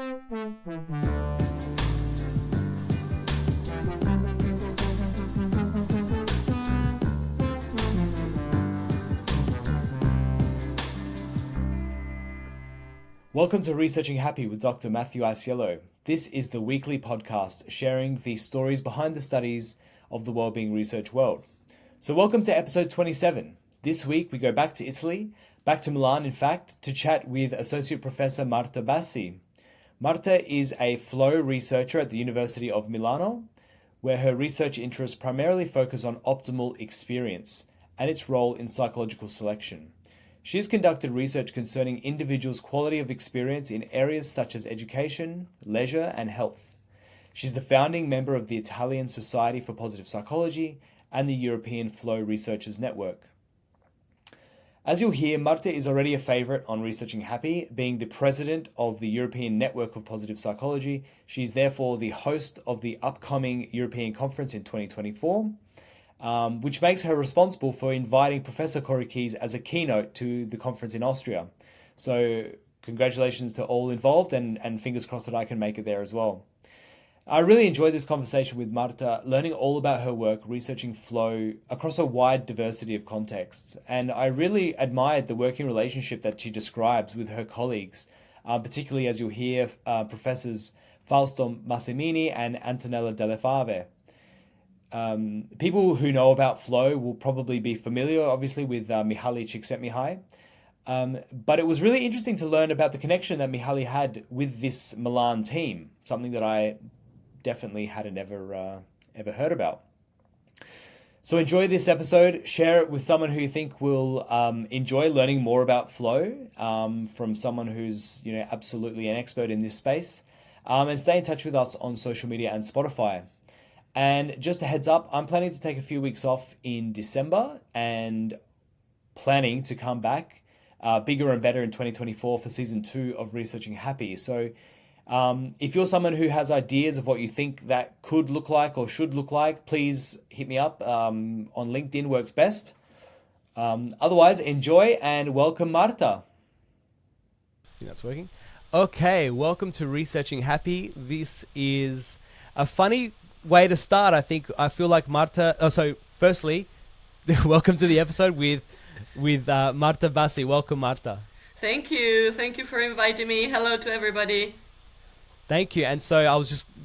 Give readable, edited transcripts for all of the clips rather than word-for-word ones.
Welcome to Researching Happy with Dr. Matthew Iasiello. This is the weekly podcast sharing the stories behind the studies of the wellbeing research world. So welcome to episode 27. This week we go back to Italy, back to Milan in fact, to chat with Associate Professor Marta Bassi. Marta is a flow researcher at the University of Milano, where her research interests primarily focus on optimal experience and its role in psychological selection. She has conducted research concerning individuals' quality of experience in areas such as education, leisure, and health. She's the founding member of the Italian Society for Positive Psychology and the European Flow Researchers Network. As you'll hear, Marta is already a favorite on Researching Happy. Being the president of the European Network of Positive Psychology, she's therefore the host of the upcoming European Conference in 2024. Which makes her responsible for inviting Professor Corrichese as a keynote to the conference in Austria. So congratulations to all involved and fingers crossed that I can make it there as well. I really enjoyed this conversation with Marta, learning all about her work researching flow across a wide diversity of contexts. And I really admired the working relationship that she describes with her colleagues, particularly as you'll hear Professors Fausto Massimini and Antonella Delle Fave. People who know about flow will probably be familiar, obviously, with Mihaly Csikszentmihalyi. But it was really interesting to learn about the connection that Mihaly had with this Milan team, something that I definitely hadn't ever heard about. So enjoy this episode. Share it with someone who you think will enjoy learning more about flow from someone who's absolutely an expert in this space. And stay in touch with us on social media and Spotify. And just a heads up, I'm planning to take a few weeks off in December and planning to come back bigger and better in 2024 for season 2 of Researching Happy. So if you're someone who has ideas of what you think that could look like or should look like, please hit me up on LinkedIn, works best. Otherwise, enjoy and welcome Marta. I think that's working. Okay, welcome to Researching Happy. This is a funny way to start. I feel like Marta. So firstly, welcome to the episode with Marta Bassi. Welcome, Marta. Thank you for inviting me. Hello to everybody. Thank you. And so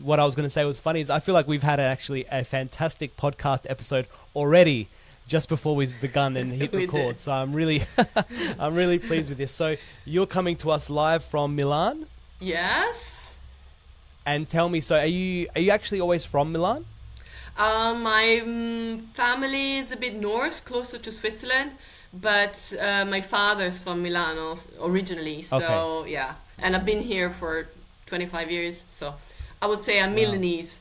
what I was going to say was funny is I feel like we've had actually a fantastic podcast episode already just before we've begun and hit record. Did. So I'm really pleased with this. So you're coming to us live from Milan? Yes. And tell me, so are you actually always from Milan? My family is a bit north, closer to Switzerland, but my father's from Milano originally. So okay. Yeah, and I've been here for 25 years. So I would say I'm Milanese.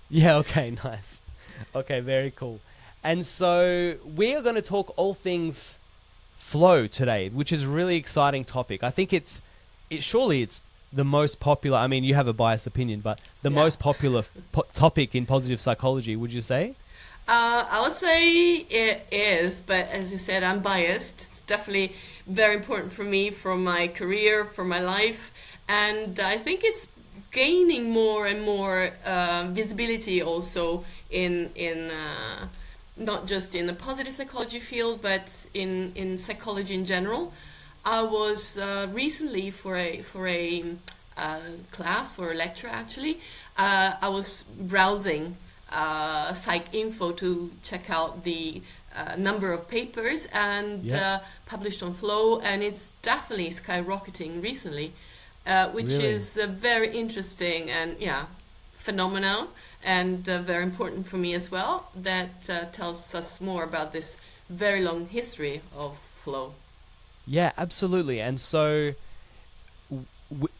Yeah. Okay. Nice. Okay. Very cool. And so we are going to talk all things flow today, which is a really exciting topic. I think it's the most popular, I mean, you have a biased opinion, but the most popular topic in positive psychology, would you say? I would say it is, but as you said, I'm biased. It's definitely very important for me, for my career, for my life. And I think it's gaining more and more visibility also in not just in the positive psychology field, but in psychology in general. I was recently for a class, for a lecture actually, I was browsing Psych Info to check out the number of papers and published on flow, and it's definitely skyrocketing recently, which really is very interesting and phenomenal and very important for me as well. That tells us more about this very long history of flow. Yeah, absolutely. And so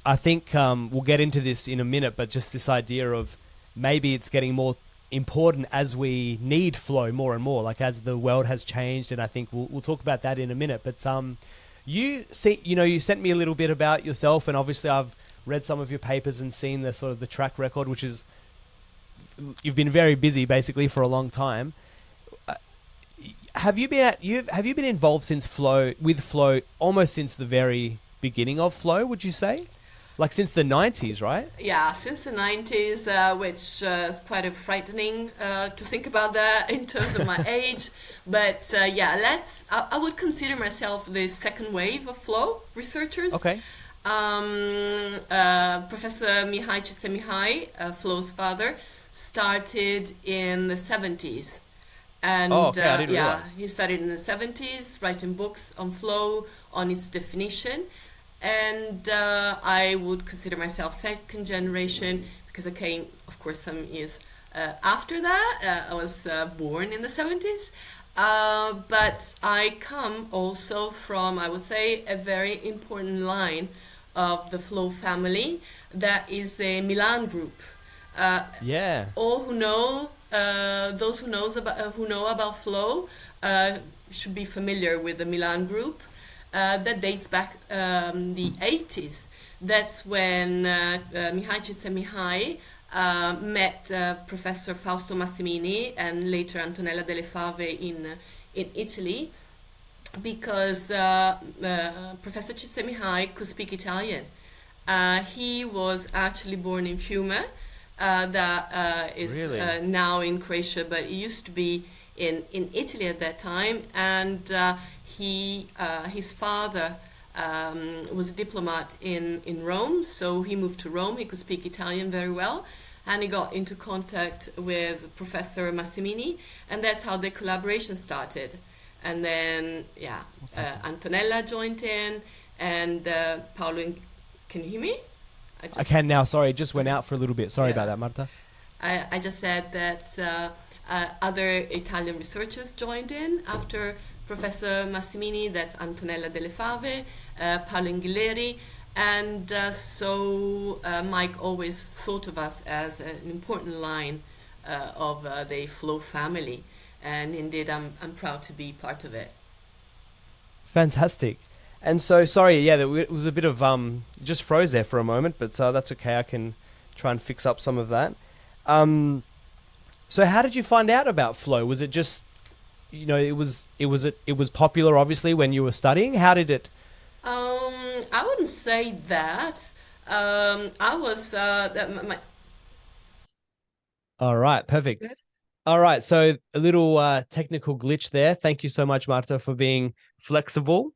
I think we'll get into this in a minute, but just this idea of maybe it's getting more important as we need flow more and more, like as the world has changed. And I think we'll talk about that in a minute. But you sent me a little bit about yourself, and obviously I've read some of your papers and seen the sort of the track record, which is you've been very busy basically for a long time. Have you been involved with flow almost since the very beginning of flow, would you say? Like since the 90s, right? Yeah, since the 90s, which is quite a frightening to think about that in terms of my age. But yeah, I would consider myself the second wave of flow researchers. Okay. Professor Mihai Csikszentmihalyi, Flow's father, started in the 70s. And Oh, okay, I didn't realize. he started in the 70s, writing books on flow, on its definition. And I would consider myself second generation because I came, of course, some years after that. I was born in the 70s. But I come also from, I would say, a very important line of the flow family. That is the Milan group. Yeah. All who know, those who know about flow should be familiar with the Milan group. That dates back the 80s. That's when Mihai Csikszentmihalyi met Professor Fausto Massimini and later Antonella Delle Fave in Italy, because Professor Csikszentmihalyi could speak Italian. He was actually born in Fiume, that is Really? now in Croatia, but he used to be in Italy at that time, and his father was a diplomat in Rome, so he moved to Rome. He could speak Italian very well, and he got into contact with Professor Massimini, and that's how the collaboration started. And then, yeah, Antonella joined in, and Paolo, can you hear me? I can now. Sorry, it just went out for a little bit. Sorry about that, Marta. I just said that other Italian researchers joined in after Professor Massimini. That's Antonella Delle Fave, Paolo Inghileri, and so Mike always thought of us as an important line of the Flow family, and indeed I'm proud to be part of it. Fantastic. And so, sorry, yeah, it was a bit of just froze there for a moment, but that's okay. I can try and fix up some of that. So, how did you find out about flow? Was it just, it was popular, obviously, when you were studying? How did it? I wouldn't say that. I was All right, perfect. Good. All right, so a little technical glitch there. Thank you so much, Marta, for being flexible.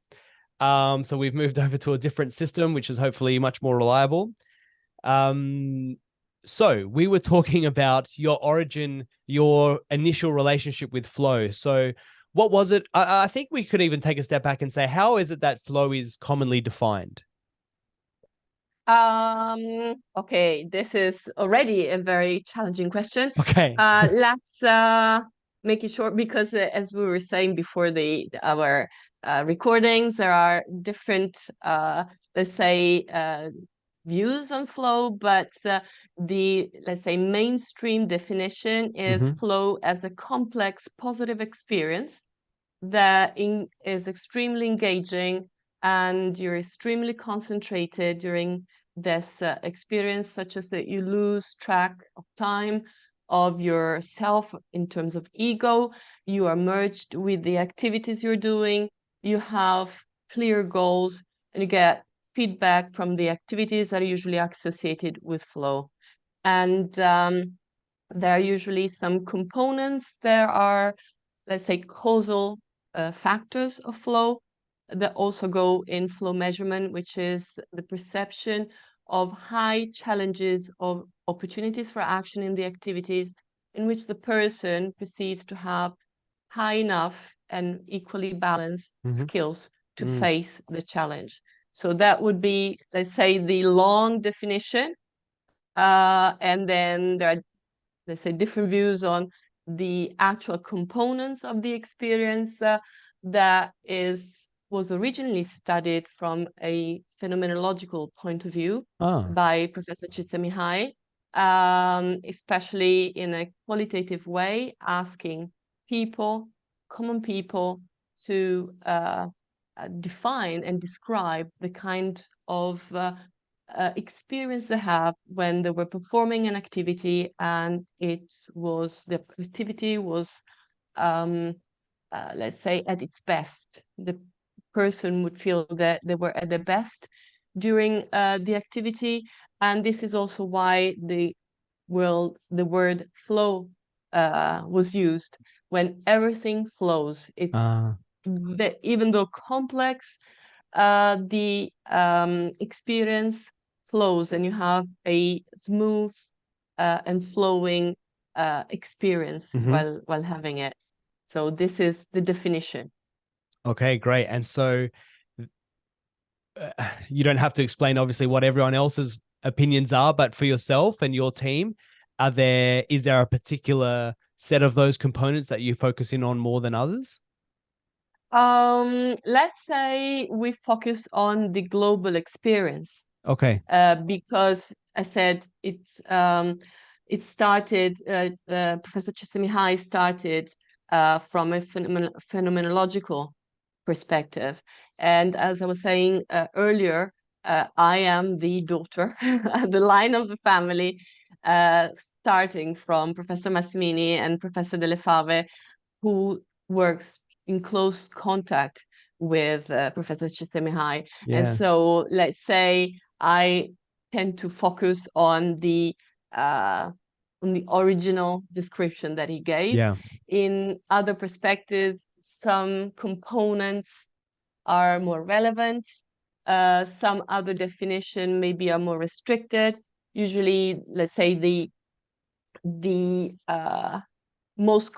So we've moved over to a different system, which is hopefully much more reliable. So we were talking about your origin, your initial relationship with flow. So what was it? I think we could even take a step back and say, how is it that flow is commonly defined? Okay, this is already a very challenging question. Okay. Let's make it short because as we were saying before our recordings, there are different, let's say, views on flow, but the, let's say, mainstream definition is flow as a complex positive experience that is extremely engaging, and you're extremely concentrated during this experience, such as that you lose track of time, of yourself in terms of ego. You are merged with the activities you're doing. You have clear goals, and you get feedback from the activities that are usually associated with flow. And there are usually some components. There are, let's say, causal factors of flow that also go in flow measurement, which is the perception of high challenges of opportunities for action in the activities in which the person perceives to have high enough and equally balanced skills to face the challenge. So that would be, let's say, the long definition. And then there are, let's say, different views on the actual components of the experience that was originally studied from a phenomenological point of view by Professor Csikszentmihalyi, especially in a qualitative way, asking common people, to define and describe the kind of experience they have when they were performing an activity, and the activity was, let's say, at its best. The person would feel that they were at their best during the activity. And this is also why the word flow was used. When everything flows, it's even though complex, the experience flows, and you have a smooth and flowing experience while having it. So this is the definition. Okay, great. And so you don't have to explain, obviously, what everyone else's opinions are, but for yourself and your team, is there a particular set of those components that you focus in on more than others? Let's say we focus on the global experience. Okay. Because I said it started, Professor Csikszentmihalyi started from a phenomenological perspective. And as I was saying earlier, I am the daughter, the line of the family, starting from Professor Massimini and Professor Delle Fave, who works in close contact with Professor Csikszentmihalyi. Yeah. And so let's say I tend to focus on the original description that he gave. Yeah. In other perspectives, some components are more relevant. Some other definition maybe are more restricted. Usually, let's say the most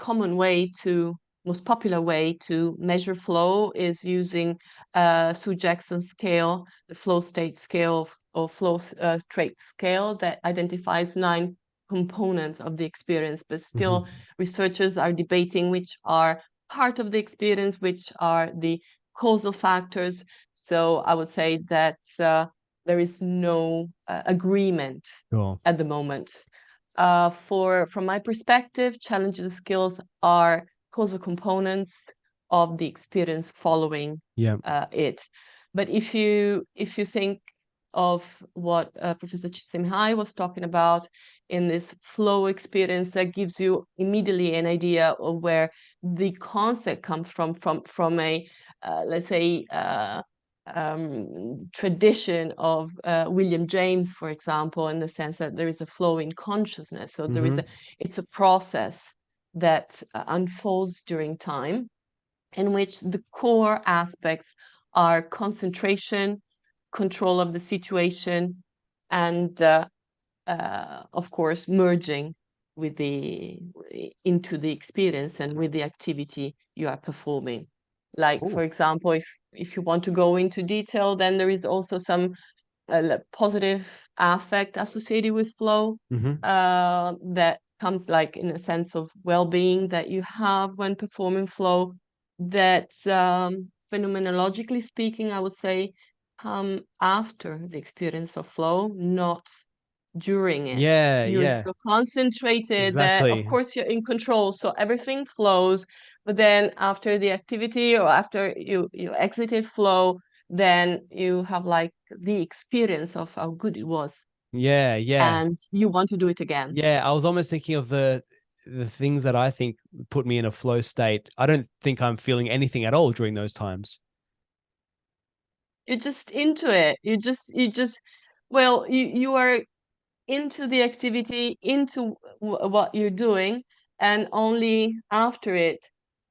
popular way to measure flow is using Sue Jackson's scale, the flow state scale or flow trait scale that identifies 9 components of the experience. But still, researchers are debating which are part of the experience, which are the causal factors. So I would say that there is no agreement at the moment. From my perspective, challenges and skills are causal components of the experience following it. But if you think of what Professor Csikszentmihalyi was talking about in this flow experience, that gives you immediately an idea of where the concept comes from a let's say tradition of William James, for example, in the sense that there is a flow in consciousness. So there is it's a process that unfolds during time, in which the core aspects are concentration, control of the situation, and of course merging with into the experience and with the activity you are performing. Like, for example, if you want to go into detail, then there is also some positive affect associated with flow that comes like in a sense of well-being that you have when performing flow, that phenomenologically speaking, I would say, come after the experience of flow, not during it. You're so concentrated that, of course, you're in control, so everything flows. But then after the activity or after you exited flow, then you have like the experience of how good it was. Yeah. And you want to do it again. Yeah, I was almost thinking of the things that I think put me in a flow state. I don't think I'm feeling anything at all during those times. You're just into it. You are into the activity, into what you're doing, and only after it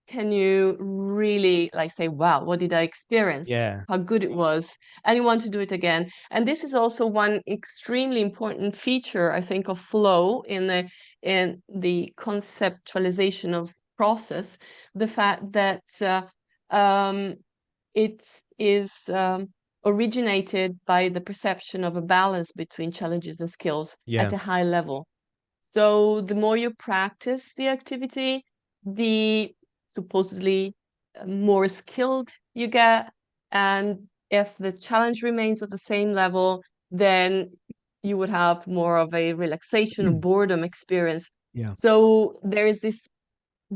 can you really like say, wow, what did I experience? Yeah. How good it was. And you want to do it again. And this is also one extremely important feature, I think, of flow in the conceptualization of process, the fact that it is originated by the perception of a balance between challenges and skills at a high level. So the more you practice the activity, the supposedly more skilled you get. And if the challenge remains at the same level, then you would have more of a relaxation or boredom experience. So there is this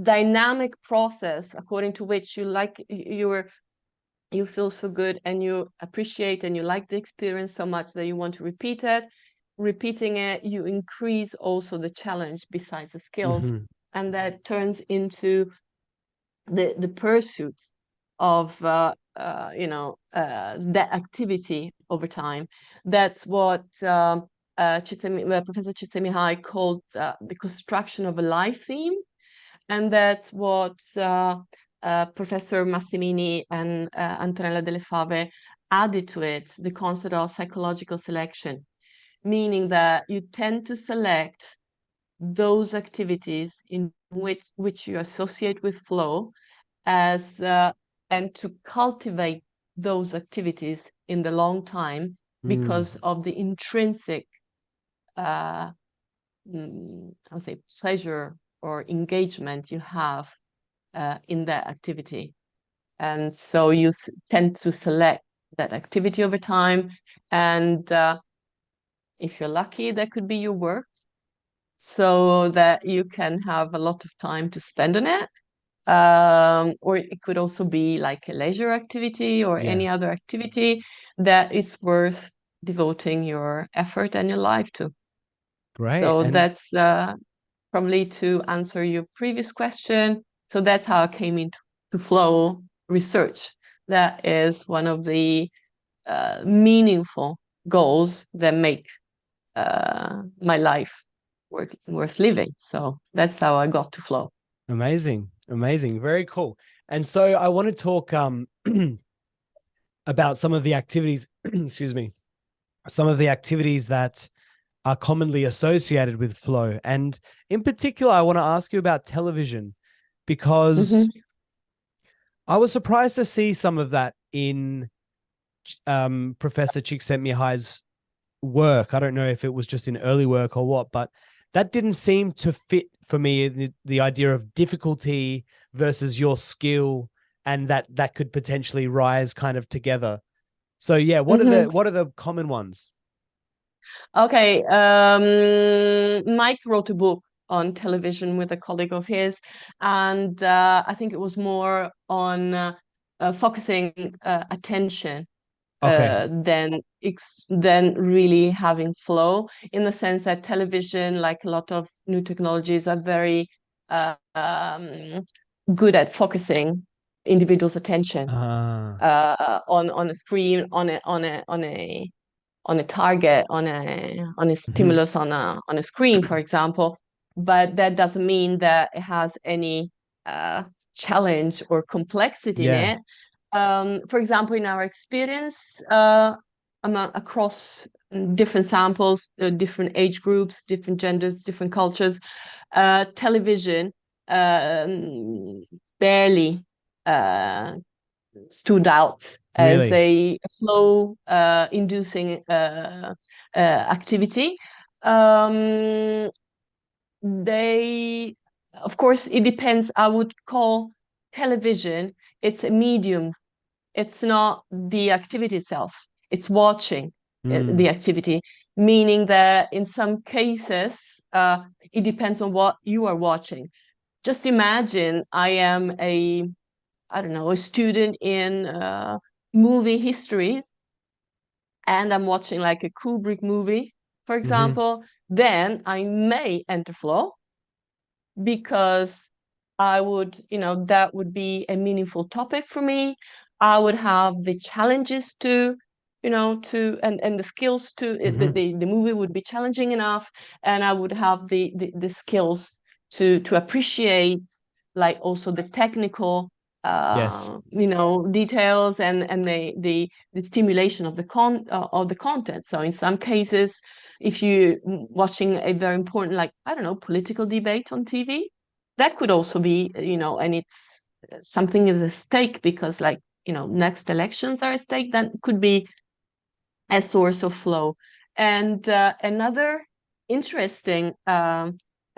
dynamic process according to which you feel so good and you appreciate and you like the experience so much that you want to repeat it. Repeating it, you increase also the challenge besides the skills, and that turns into the pursuit of that activity over time. That's what Professor Csikszentmihalyi called the construction of a life theme, and that's what Professor Massimini and Antonella Delle Fave added to it, the concept of psychological selection, meaning that you tend to select those activities in which you associate with flow as and to cultivate those activities in the long time because of the intrinsic I would say pleasure or engagement you have in that activity. And so you tend to select that activity over time. And if you're lucky, that could be your work, so that you can have a lot of time to spend on it. Or it could also be like a leisure activity or any other activity that is worth devoting your effort and your life to. Great. So that's probably to answer your previous question. So that's how I came into flow research. That is one of the meaningful goals that make my life worth living. So that's how I got to flow. Amazing. Very cool. And so I want to talk about some of the activities, excuse me, some of the activities that are commonly associated with flow. And in particular, I want to ask you about television, because I was surprised to see some of that in Professor Csikszentmihalyi's work. I don't know if it was just in early work or what, but that didn't seem to fit for me, the idea of difficulty versus your skill, and that could potentially rise kind of together. So yeah, what are the common ones? Okay, Mike wrote a book on television with a colleague of his, and I think it was more on focusing attention than really having flow, in the sense that television, like a lot of new technologies, are very good at focusing individuals' attention on a screen, on a target, on a stimulus on a screen, for example. But that doesn't mean that it has any challenge or complexity in it. For example, in our experience, across different samples, different age groups, different genders, different cultures, television barely stood out as a flow inducing activity. Of course, it depends. I would call television, it's a medium. It's not the activity itself. It's watching the activity, meaning that in some cases, it depends on what you are watching. Just imagine I am a student in movie histories, and I'm watching like a Kubrick movie, for example, then I may enter flow, because I would, that would be a meaningful topic for me. I would have the challenges and the skills to, the movie would be challenging enough, and I would have the skills to appreciate, like, also the technical details and the stimulation of the content. So in some cases, if you're watching a very important, like, political debate on TV, that could also be, and it's something is at stake, because, like, next elections are at stake, that could be a source of flow. And another interesting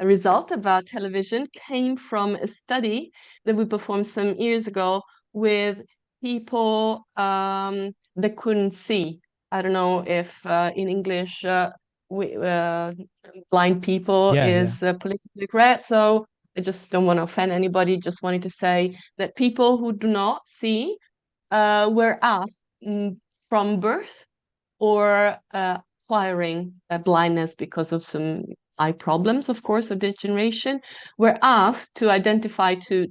result about television came from a study that we performed some years ago with people that couldn't see. I don't know if in English blind people is politically correct. So I just don't want to offend anybody. Just wanted to say that people who do not see were asked from birth or acquiring blindness because of some eye problems, of course, of degeneration, were asked to identify, to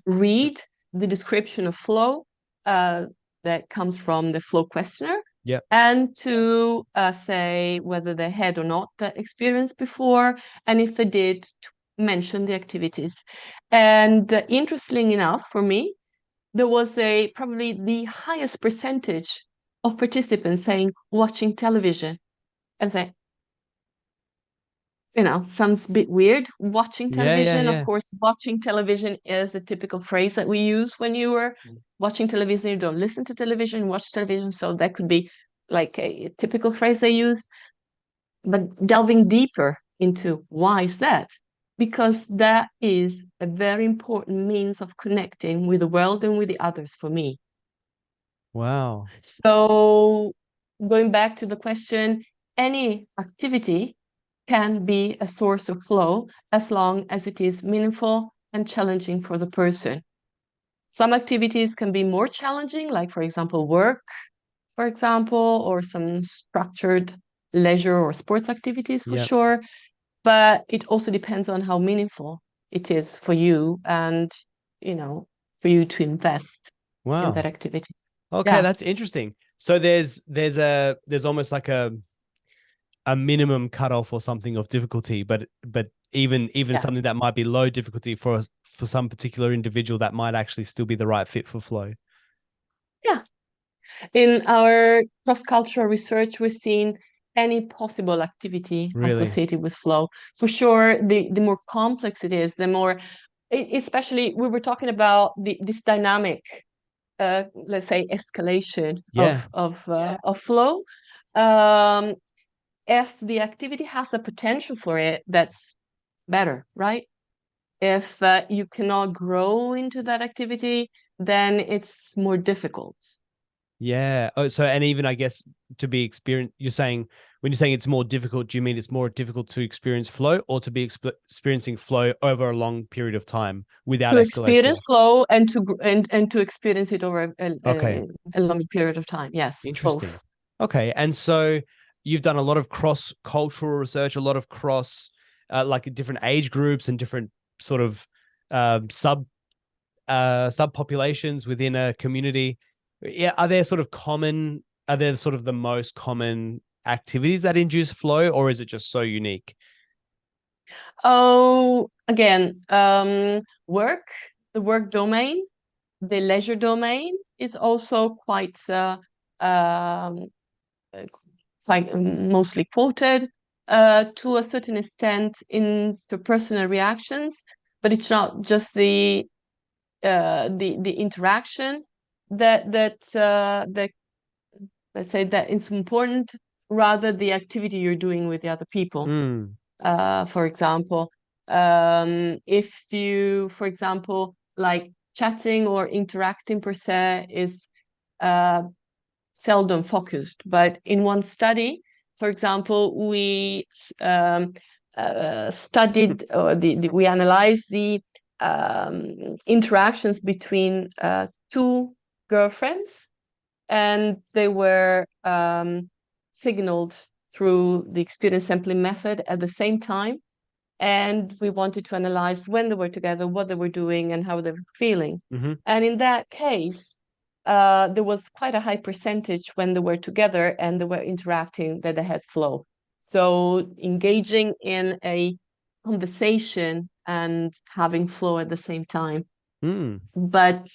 read the description of flow that that comes from the flow questionnaire. Yep. And to say whether they had or not that experience before, and if they did, to mention the activities. And interestingly enough, for me, there was probably the highest percentage of participants saying watching television. And say, sounds a bit weird. Watching television, of course, watching television is a typical phrase that we use when you were watching television. You don't listen to television, watch television. So that could be like a typical phrase they use. But delving deeper into why is that? Because that is a very important means of connecting with the world and with the others for me. Wow. So going back to the question, any activity can be a source of flow as long as it is meaningful and challenging for the person. Some activities can be more challenging, like, for example, work, for example, or some structured leisure or sports activities for sure. But it also depends on how meaningful it is for you and, for you to invest in that activity. Okay, that's interesting. So there's almost like a minimum cutoff or something of difficulty, but even something that might be low difficulty for some particular individual, that might actually still be the right fit for flow. Yeah. In our cross-cultural research, we've seen any possible activity associated with flow. For sure, the more complex it is, the more, especially we were talking about this dynamic, let's say, escalation of flow. If the activity has a potential for it, that's better, right? If you cannot grow into that activity, then it's more difficult. Yeah. Oh, so, and even I guess to be experienced, when you're saying it's more difficult, do you mean it's more difficult to experience flow or to be experiencing flow over a long period of time without escalation? To experience flow and to experience it over a long period of time. Yes. Interesting. Both. Okay. And so you've done a lot of cross-cultural research, a lot of like different age groups and different sort of subpopulations within a community. Yeah, are there sort of the most common activities that induce flow, or is it just so unique? Oh, again, work, the work domain, the leisure domain is also quite mostly quoted to a certain extent in interpersonal reactions, but it's not just the interaction that let's say that it's important, rather the activity you're doing with the other people. For example, if you, for example, like chatting or interacting per se is seldom focused, but in one study, for example, we studied or we analyzed the interactions between two girlfriends, and they were signaled through the experience sampling method at the same time. And we wanted to analyze when they were together, what they were doing, and how they were feeling. And in that case, there was quite a high percentage when they were together and they were interacting that they had flow. So engaging in a conversation and having flow at the same time. But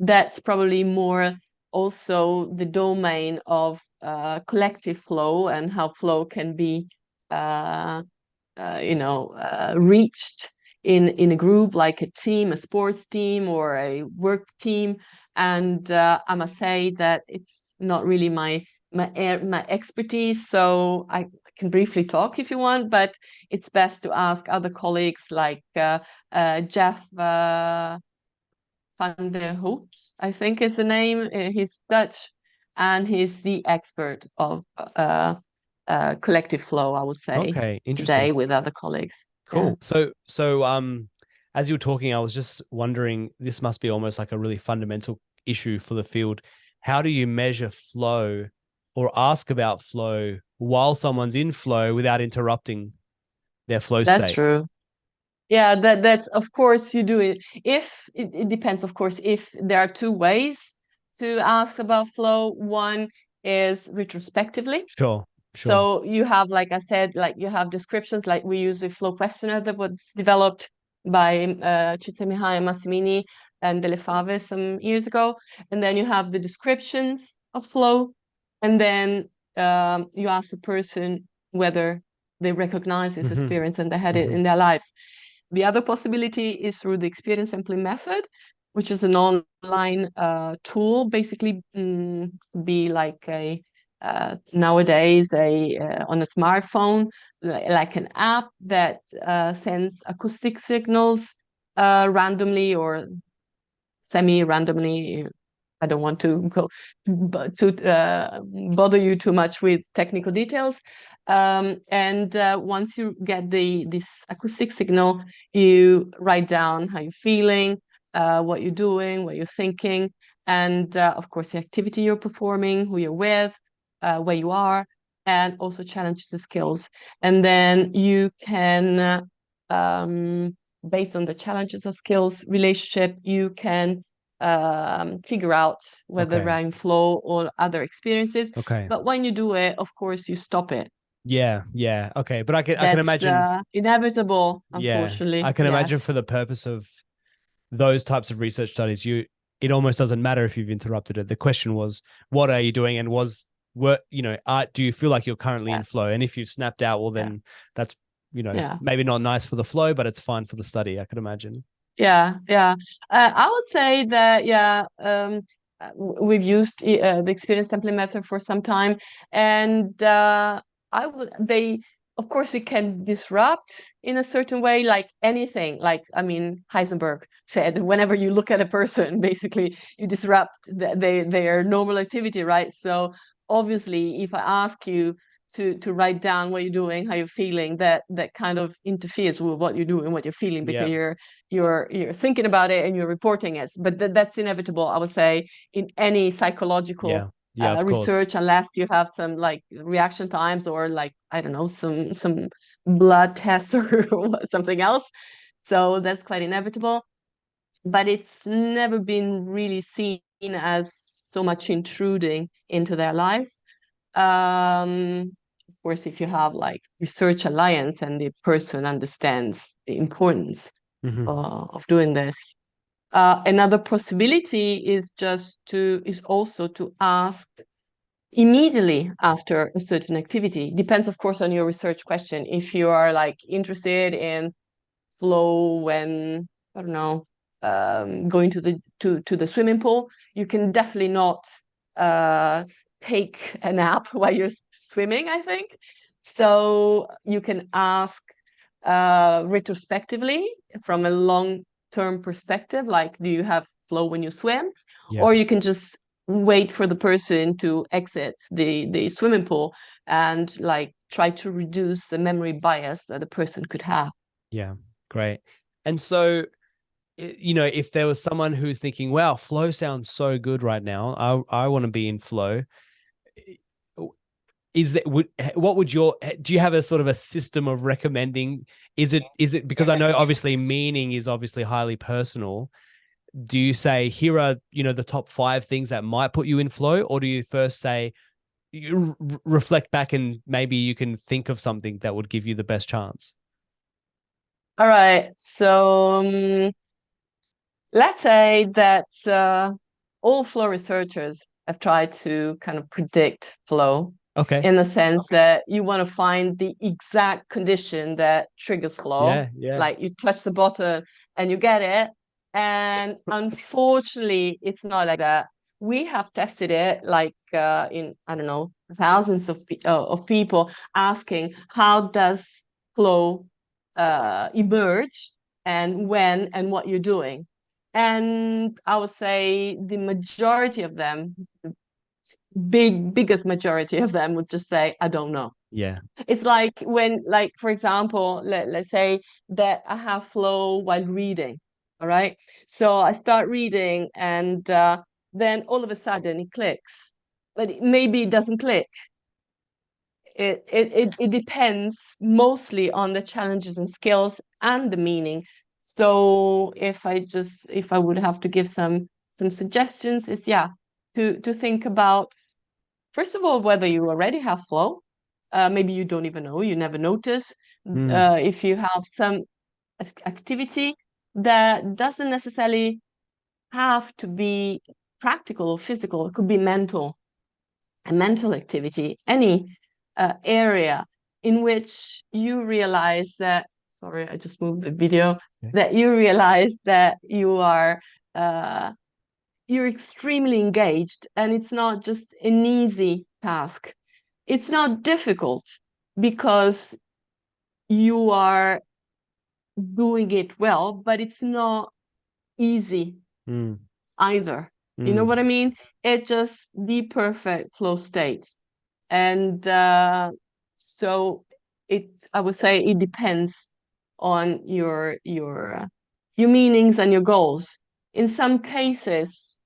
that's probably more also the domain of collective flow and how flow can be reached in a group, like a team, a sports team or a work team. And I must say that it's not really my expertise, so I can briefly talk if you want, but it's best to ask other colleagues like Jeff van der Hout, I think is the name. He's Dutch, and he's the expert of collective flow, I would say. Okay, interesting. Today with other colleagues. Cool. Yeah. So as you were talking, I was just wondering, this must be almost like a really fundamental issue for the field. How do you measure flow or ask about flow while someone's in flow without interrupting their flow state? That's true. Yeah, that's of course you do it. If it depends, of course, if there are two ways. to ask about flow. One is retrospectively. Sure. So you have, like I said, like you have descriptions, like we use a flow questionnaire that was developed by Csikszentmihalyi and Massimini and Delle Fave some years ago. And then you have the descriptions of flow. And then you ask the person whether they recognize this experience and they had it in their lives. The other possibility is through the experience sampling method, which is an online tool, basically be like a nowadays on a smartphone, like an app that sends acoustic signals randomly or semi-randomly. I don't want to go bother you too much with technical details. And once you get this acoustic signal, you write down how you're feeling, what you're doing, what you're thinking, and of course the activity you're performing, who you're with, where you are, and also challenges the skills. And then you can, based on the challenges of skills relationship, you can figure out whether they're in flow or other experiences. But when you do it, of course, you stop it. Yeah. Okay, but I can imagine inevitable, unfortunately. I can imagine for the purpose of those types of research studies, it almost doesn't matter if you've interrupted it. The question was, what are you doing, and do you feel like you're currently in flow? And if you've snapped out, well, then that's maybe not nice for the flow, but it's fine for the study, I could imagine. Yeah. I would say that we've used the experience template method for some time, and of course it can disrupt in a certain way, like anything. Like, I mean, Heisenberg said, whenever you look at a person, basically you disrupt their normal activity, right? So obviously, if I ask you to write down what you're doing, how you're feeling, that kind of interferes with what you're doing, what you're feeling, because you're thinking about it and you're reporting it. But that's inevitable, I would say, in any psychological research, unless you have some like reaction times or like, I don't know, some blood tests or something else. So that's quite inevitable. But it's never been really seen as so much intruding into their lives. Of course, if you have like research alliance and the person understands the importance of doing this. Another possibility is also to ask immediately after a certain activity. Depends, of course, on your research question. If you are like interested in flow when, I don't know, going to the swimming pool, you can definitely not take a nap while you're swimming, I think. So you can ask retrospectively from a long-term perspective, like, do you have flow when you swim? Or you can just wait for the person to exit the swimming pool and like try to reduce the memory bias that a person could have. Yeah, great. And so, if there was someone who's thinking, wow, flow sounds so good right now, I want to be in flow. Do you have a sort of a system of recommending? Is it because I know obviously meaning is obviously highly personal. Do you say, here are, the top 5 things that might put you in flow? Or do you first say, you reflect back and maybe you can think of something that would give you the best chance? All right. So let's say that all flow researchers have tried to kind of predict flow. Okay. In the sense that you want to find the exact condition that triggers flow. Yeah. Like you touch the button and you get it. And unfortunately, it's not like that. We have tested it like in, I don't know, thousands of people, asking how does flow emerge and when and what you're doing. And I would say the majority of them, biggest majority of them, would just say, I don't know. Yeah. It's like when, like, for example, let's say that I have flow while reading. All right. So I start reading and then all of a sudden it clicks, but maybe it doesn't click. It depends mostly on the challenges and skills and the meaning. So if I would have to give some suggestions, is to to think about, first of all, whether you already have flow. Maybe you don't even know, you never notice. If you have some activity that doesn't necessarily have to be practical or physical, it could be a mental activity, any area in which you realize that, sorry, I just moved the video, that you realize that you're extremely engaged, and it's not just an easy task. It's not difficult because you are doing it well, but it's not easy either. You know what I mean? It's just the perfect flow state. And so I would say it depends on your meanings and your goals. In some cases,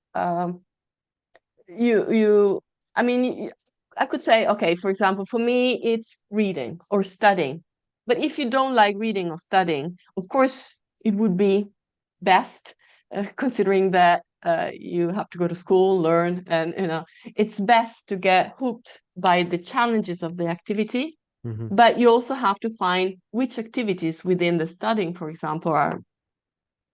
I could say, okay, for example, for me, it's reading or studying. But if you don't like reading or studying, of course, it would be best, considering that you have to go to school, learn, and it's best to get hooked by the challenges of the activity. But you also have to find which activities within the studying, for example, are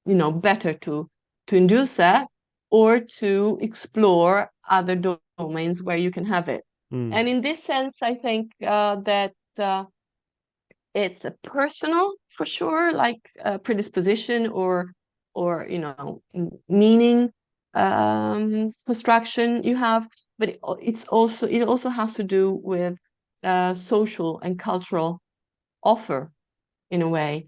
better to induce that, or to explore other domains where you can have it. And in this sense, I think that it's a personal, for sure, like predisposition or meaning construction you have, but it also has to do with social and cultural offer in a way.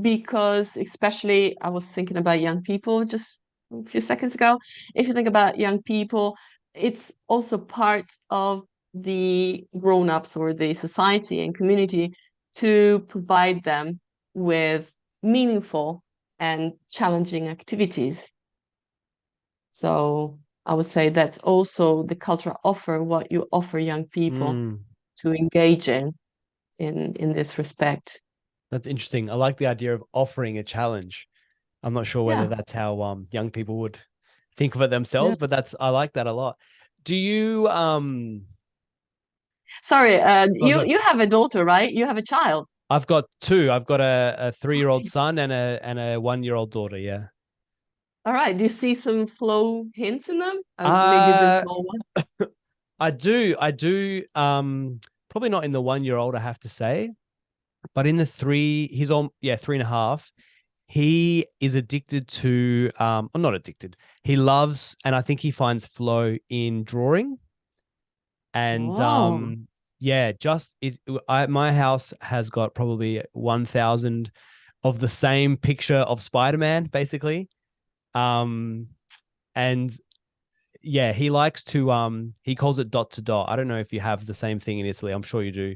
Because especially I was thinking about young people just a few seconds ago. If you think about young people, it's also part of the grown-ups or the society and community to provide them with meaningful and challenging activities. So I would say that's also the cultural offer, what you offer young people to engage in this respect. That's interesting. I like the idea of offering a challenge. I'm not sure whether that's how young people would think of it themselves, but I like that a lot. Do you Sorry, you have a daughter, right? You have a child. I've got two. I've got a 3-year-old son and a 1-year-old daughter, yeah. All right. Do you see some flow hints in them? Maybe the small one. I do. Probably not in the 1-year-old, I have to say. But in the 3.5, he is addicted to, or not addicted. He loves, and I think he finds flow in drawing. And my house has got probably 1,000 of the same picture of Spider-Man, basically. And yeah, he likes to, he calls it dot to dot. I don't know if you have the same thing in Italy. I'm sure you do.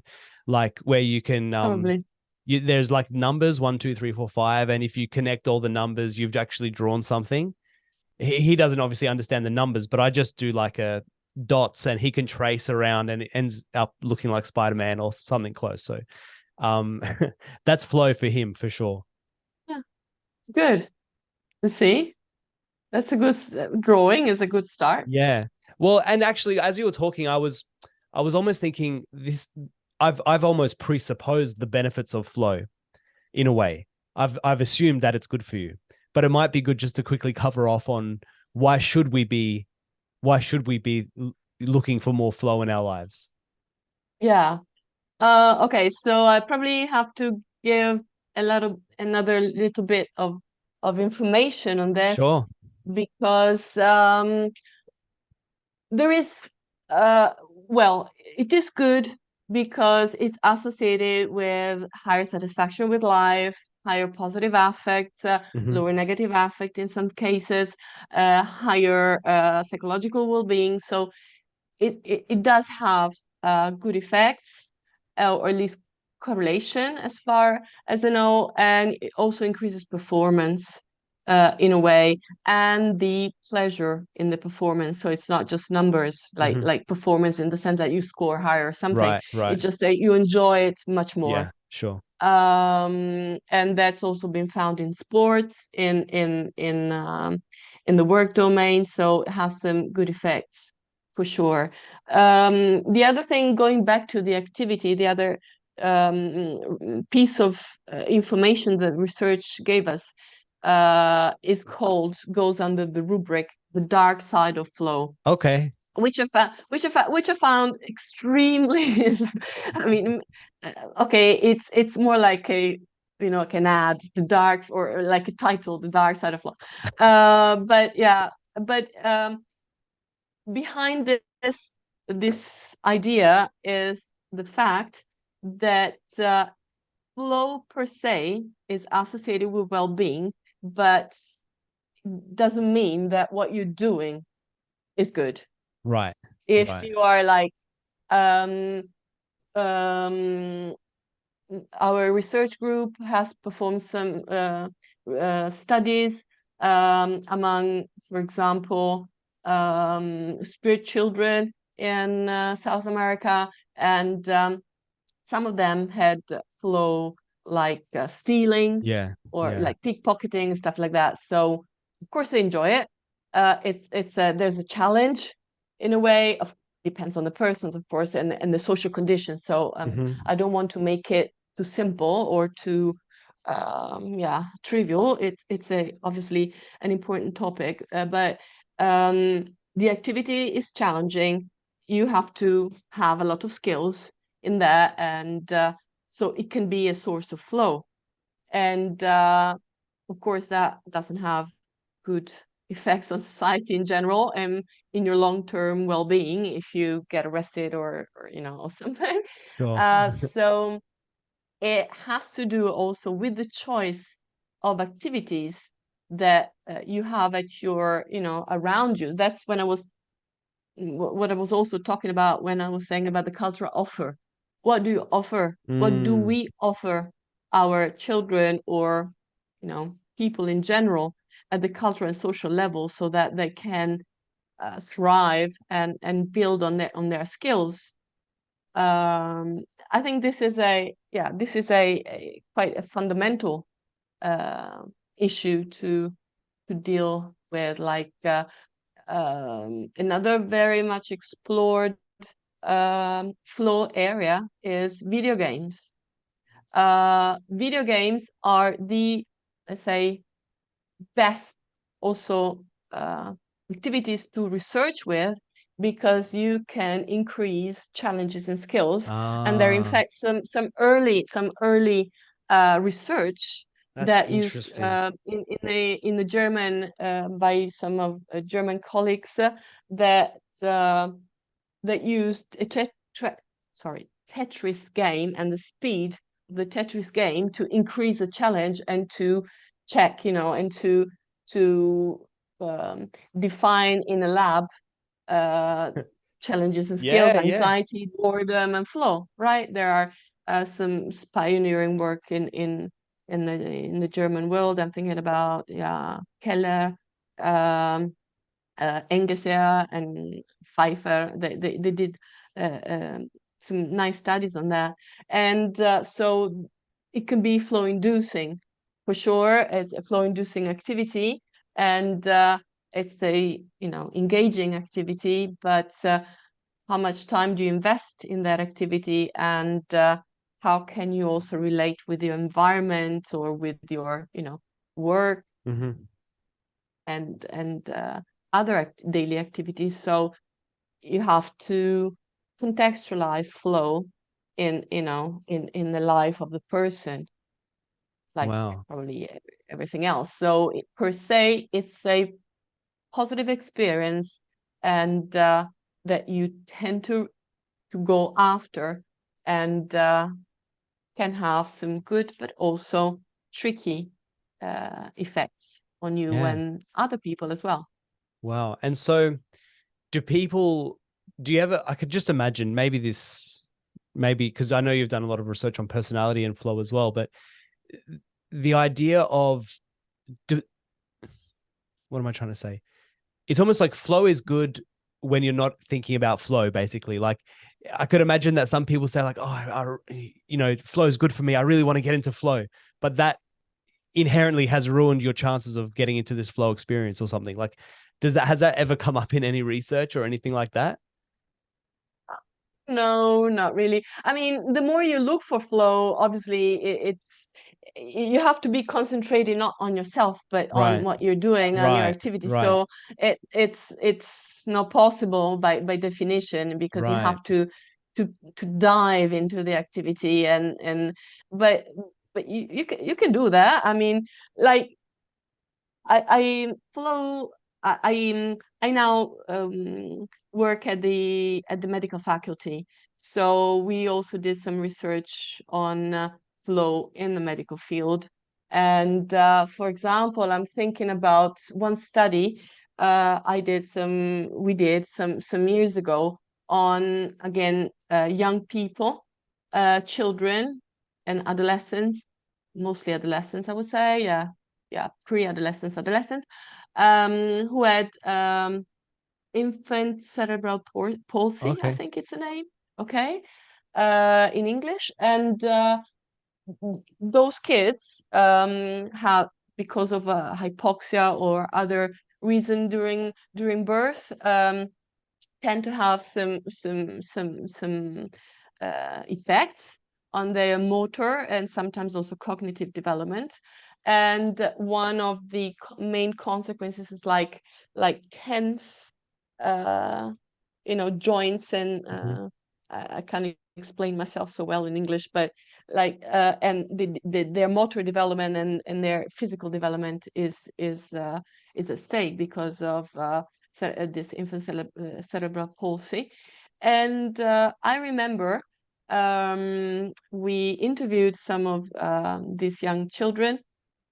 Like where you can, probably. There's like numbers 1, 2, 3, 4, 5, and if you connect all the numbers, you've actually drawn something. He doesn't obviously understand the numbers, but I just do like a dots, and he can trace around, and it ends up looking like Spider-Man or something close. So, that's flow for him for sure. Yeah, good. You see, that's a good drawing is a good start. Yeah. Well, and actually, as you were talking, I was almost thinking this. I've almost presupposed the benefits of flow, in a way. I've assumed that it's good for you, but it might be good just to quickly cover off on why should we be looking for more flow in our lives? Yeah. Okay. So I probably have to give another little bit of information on this. Sure. Because there is it is good because it's associated with higher satisfaction with life, higher positive affect, lower negative affect in some cases, higher psychological well-being. So it does have good effects, or at least correlation as far as I know, and it also increases performance in a way, and the pleasure in the performance. So it's not just numbers, like performance in the sense that you score higher or something. Right. It's just that you enjoy it much more. Yeah, sure. And that's also been found in sports, in in the work domain, so it has some good effects for sure. The other thing, going back to the activity, the other piece of information that research gave us goes under the rubric the dark side of flow. Okay. Which I found extremely. I mean, okay, it's more like a, you know, like an ad, the dark, or like a title, the dark side of flow. But yeah, but behind this idea is the fact that flow per se is associated with well-being, but doesn't mean that what you're doing is good. Right. If Right. you are like um, our research group has performed some studies among, for example, street children in South America, and some of them had flow like stealing Yeah. or Yeah. like pickpocketing, stuff like that. So of course they enjoy it. There's a challenge in a way. Of depends on the persons, of course, and the social conditions. So I don't want to make it too simple or too trivial. It's obviously an important topic, but the activity is challenging. You have to have a lot of skills in there, and so it can be a source of flow. And of course, that doesn't have good effects on society in general and in your long-term well-being if you get arrested or you know, or something. Sure. So it has to do also with the choice of activities that you have at your, you know, around you. That's when I was what I was also talking about when I was saying about the cultural offer. What do you offer? What do Mm. we offer our children, or, you know, people in general at the cultural and social level, so that they can thrive and build on their skills? I think this is a quite a fundamental issue to deal with. Like another very much explored flow area is video games. Video games are the, let's say, best also activities to research with, because you can increase challenges and skills. And there are in Ah, fact some early research that's that use interesting. in the German by some of German colleagues that that used a Tetris game and the speed of the Tetris game to increase the challenge and to check, you know, and to define in a lab uh, challenges and skills, Yeah, yeah. anxiety, boredom, and flow. Right? There are some pioneering work in the German world. I'm thinking about Keller, um, Engeser, and Pfeiffer. They did some nice studies on that, and so it can be flow inducing for sure. It's a flow inducing activity, and it's a, you know, engaging activity. But how much time do you invest in that activity, and how can you also relate with your environment or with your, you know, work Hmm. and other daily activities? So you have to contextualize flow in, you know, in the life of the person, like Wow. probably everything else. So per se, it's a positive experience, and that you tend to go after, and can have some good but also tricky effects on you Yeah. and other people as well. Wow. And so do people, do you ever, I could just imagine maybe because I know you've done a lot of research on personality and flow as well, but the idea of, do, what am I trying to say? It's almost like flow is good when you're not thinking about flow, basically. Like I could imagine that some people say like, oh, flow is good for me. I really want to get into flow. But that inherently has ruined your chances of getting into this flow experience or something? Like, has that ever come up in any research or anything like that? No, not really. I mean, the more you look for flow, obviously it's you have to be concentrated not on yourself, but on Right, what you're doing, on your right, activity. right, So it's not possible by definition, because you right. have to dive into the activity, and but you can do that. I mean, like I flow. I now work at the medical faculty, so we also did some research on flow in the medical field. And for example, I'm thinking about one study we did some years ago on, again, young people, children and adolescents, mostly adolescents, I would say. Yeah, pre-adolescents, adolescents, who had infant cerebral palsy, I Okay. think it's a name, okay, in English. And those kids have, because of hypoxia or other reason during birth, tend to have some effects on their motor and sometimes also cognitive development. And one of the main consequences is like tense, uh, joints, and Mhm. I can't explain myself so well in English, but like and their motor development and their physical development is at stake because of this infant cerebral palsy. And I remember we interviewed some of these young children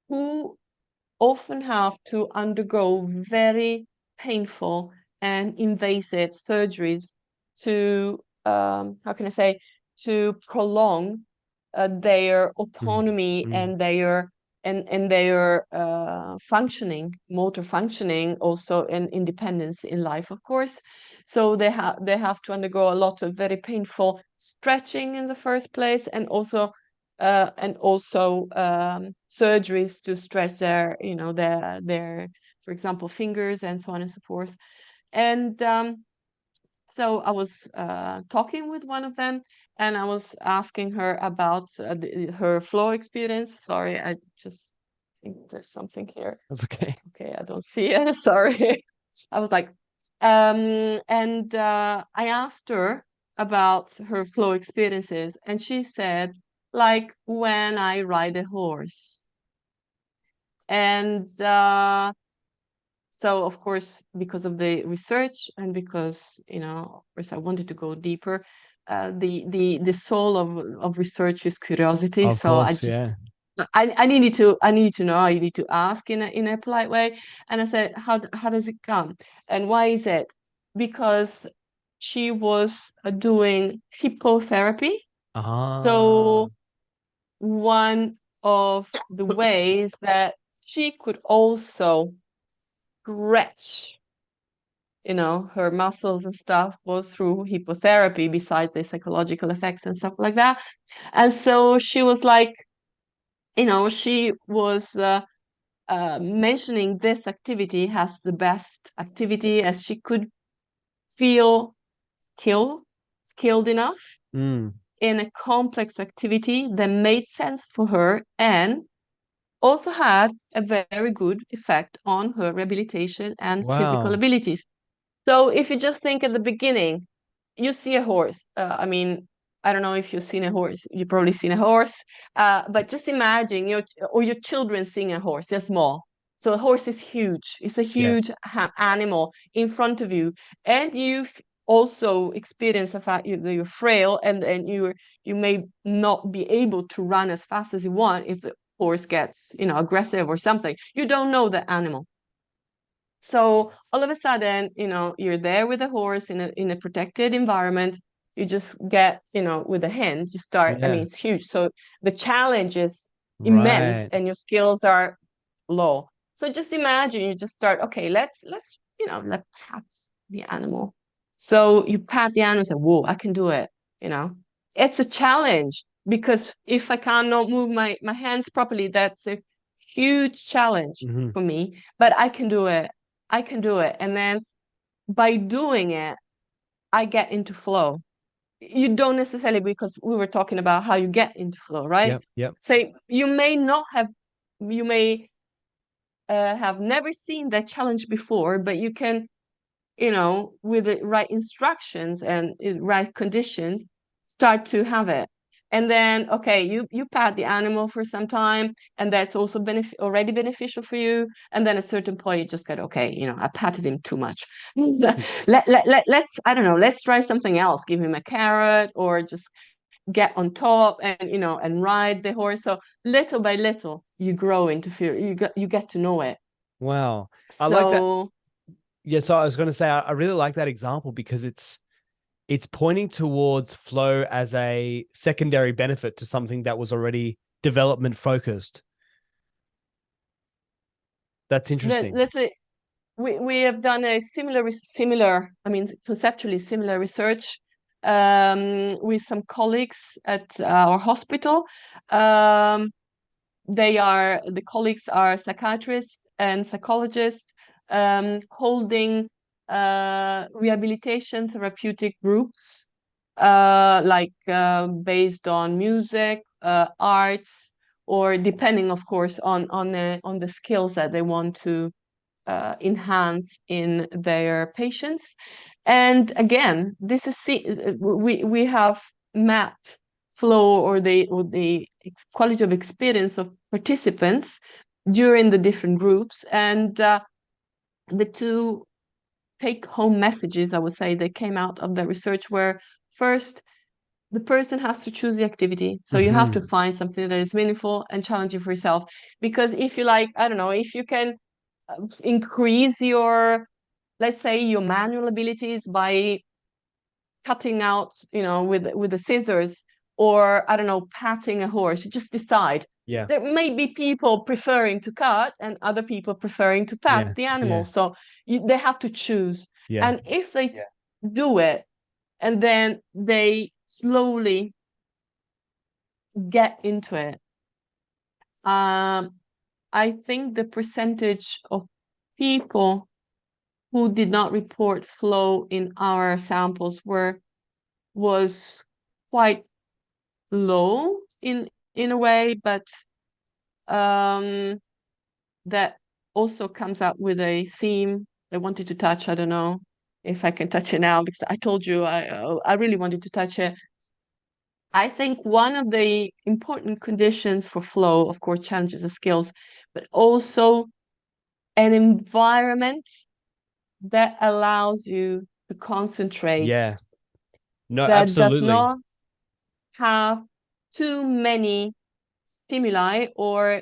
who often have to undergo very painful and invasive surgeries to, how can I say, to prolong their autonomy Mm. and their functioning, motor functioning, also, and independence in life, of course. So they have to undergo a lot of very painful stretching in the first place, and also surgeries to stretch their, for example, fingers and so on and so forth. And so I was talking with one of them, and I was asking her about her flow experience. Sorry, I just think there's something here. That's okay. Okay, I don't see it. Sorry. I was like, and I asked her about her flow experiences, and she said, like, when I ride a horse. And so, of course, because of the research, and because, of course, I wanted to go deeper, the soul of research is curiosity. Of So course, yeah. I needed to know. I need to ask in a polite way. And I said, how does it come, and why is it? Because she was doing hippotherapy. Ah. So one of the ways that she could also stretch, her muscles and stuff, was through hippotherapy, besides the psychological effects and stuff like that. And so she was like, she was mentioning this activity as the best activity, as she could feel skilled enough Mm. in a complex activity that made sense for her, and also had a very good effect on her rehabilitation and physical Wow. abilities. So if you just think at the beginning, you see a horse. I mean, I don't know if you've seen a horse. You've probably seen a horse. But just imagine your children seeing a horse. They're small. So a horse is huge. It's a Yeah. huge animal in front of you, and you've also experience the fact that you're frail, and you may not be able to run as fast as you want if the horse gets, aggressive or something. You don't know the animal. So all of a sudden, you're there with a horse in a protected environment. You just get, with a hand, you start. I mean, Yeah. it's huge. So the challenge is immense, Right. and your skills are low. So just imagine you just start, okay, let's pat the animal. So you pat the animal and say, whoa, I can do it, you know. It's a challenge, because if I cannot move my hands properly, that's a huge challenge Mm-hmm. for me, but I can do it. I can do it. And then by doing it, I get into flow. You don't necessarily, because we were talking about how you get into flow, right? Yep. So you may have never seen that challenge before, but you can, with the right instructions and right conditions, start to have it. And then, okay, you pat the animal for some time, and that's also already beneficial for you. And then at a certain point, you just get, okay, I patted him too much. Let's, I don't know, let's try something else. Give him a carrot, or just get on top and, and ride the horse. So little by little, you grow into fear. You get to know it. Wow. I like that. So Yeah, so I was going to say, I really like that example because it's pointing towards flow as a secondary benefit to something that was already development focused. That's interesting. We have done a similar, I mean, conceptually similar research with some colleagues at our hospital. The colleagues are psychiatrists and psychologists holding rehabilitation therapeutic groups, based on music, arts, or depending, of course, on the skills that they want to enhance in their patients. And again, this is we have mapped flow or the quality of experience of participants during the different groups, and the two take-home messages, I would say, that came out of the research were: first, the person has to choose the activity. So you have to find something that is meaningful and challenging for yourself. Because if you I don't know, if you can increase your, let's say, your manual abilities by cutting out, with the scissors, or I don't know, patting a horse, you just decide. Yeah. There may be people preferring to cut and other people preferring to pat the animal. So they have to choose. Yeah. And if they do it, and then they slowly get into it, I think the percentage of people who did not report flow in our samples was quite low in a way, but that also comes up with a theme I wanted to touch. I don't know if I can touch it now, because I told you I really wanted to touch it. I think one of the important conditions for flow, of course, challenges the skills, but also an environment that allows you to concentrate. Yeah. No, that absolutely. does not have too many stimuli, or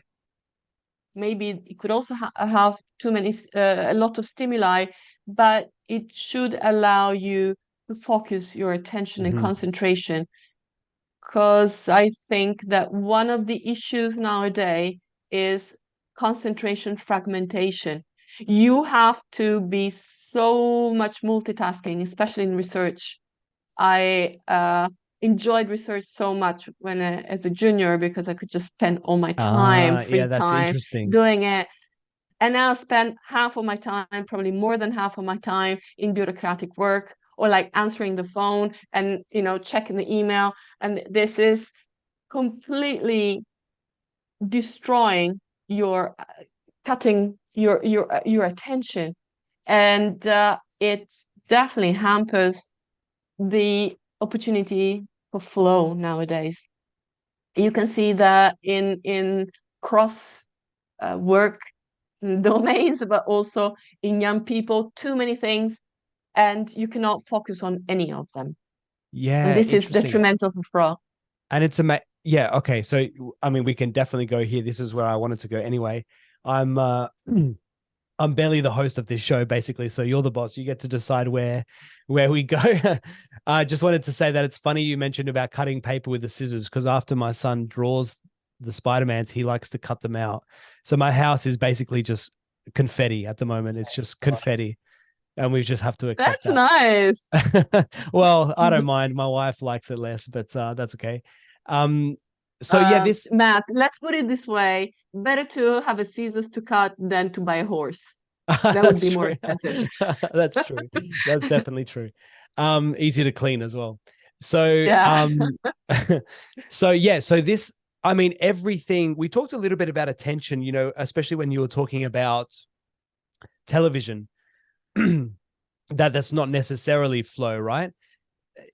maybe it could also have too many, a lot of stimuli, but it should allow you to focus your attention and concentration. Because I think that one of the issues nowadays is concentration fragmentation. You have to be so much multitasking, especially in research. I enjoyed research so much when as a junior, because I could just spend all my time, free that's time, interesting. doing it. And now I spend half of my time, probably more than half of my time, in bureaucratic work, or answering the phone and checking the email. And this is completely destroying cutting your attention, and it definitely hampers the opportunity for flow nowadays. You can see that in cross work domains, but also in young people, too many things, and you cannot focus on any of them. Yeah, and this is detrimental for flow. And it's yeah, okay. So I mean, we can definitely go here. This is where I wanted to go anyway. I'm barely the host of this show, basically. So you're the boss. You get to decide where we go. I just wanted to say that it's funny you mentioned about cutting paper with the scissors, because after my son draws the Spider-Mans, he likes to cut them out. So my house is basically just confetti at the moment. It's just confetti, and we just have to accept That's that. nice. Well, I don't mind. My wife likes it less, but that's okay. So yeah, this Matt, let's put it this way: better to have a scissors to cut than to buy a horse. That would that's be more true. expensive. That's true. That's definitely true. Easy to clean as well. So Yeah. so yeah, so this, I mean, everything we talked a little bit about attention, you know, especially when you were talking about television, that's not necessarily flow, right?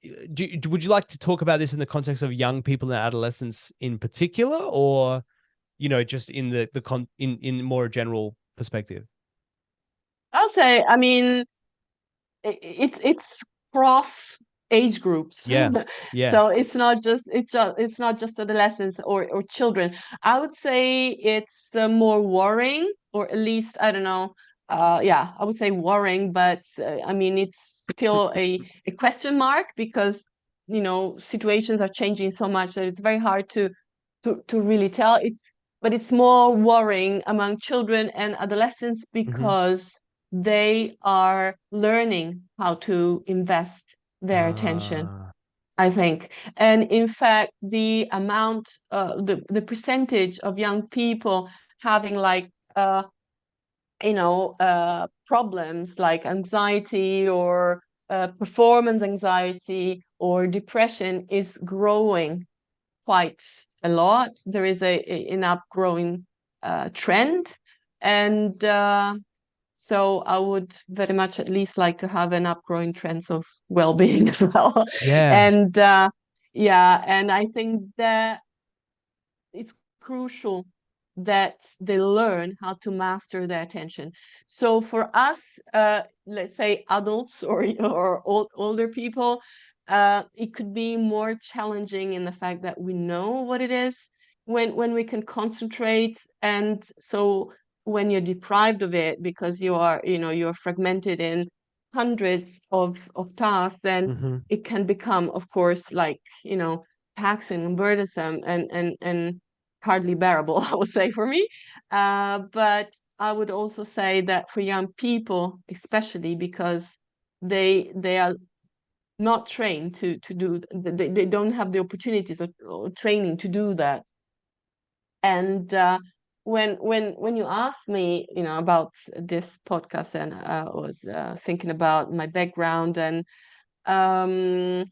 Would you like to talk about this in the context of young people and adolescents in particular, or, you know, just in in more general perspective? I'll say, I mean, it's cross age groups. Yeah. Yeah. So it's not just adolescents or children. I would say it's more worrying, or at least I don't know. Yeah, I would say worrying, but I mean it's still a question mark, because situations are changing so much that it's very hard to really tell. But it's more worrying among children and adolescents Mm-hmm. because they are learning how to invest their attention, Ah. I think. And in fact, the amount, the percentage of young people having like, problems like anxiety or performance anxiety or depression is growing quite a lot. There is an upgrowing trend, and so I would very much at least like to have an upgrowing trend of well-being as well. Yeah. And yeah, and I think that it's crucial that they learn how to master their attention. So for us, let's say adults or older people, it could be more challenging in the fact that we know what it is when we can concentrate, and so when you're deprived of it because you're fragmented in hundreds of tasks, then Mm-hmm. it can become, of course, like taxing and burdensome and hardly bearable, I would say, for me. But I would also say that for young people, especially because they are not trained to do, they don't have the opportunities or training to do that. And when you asked me, about this podcast, and I was thinking about my background, and um,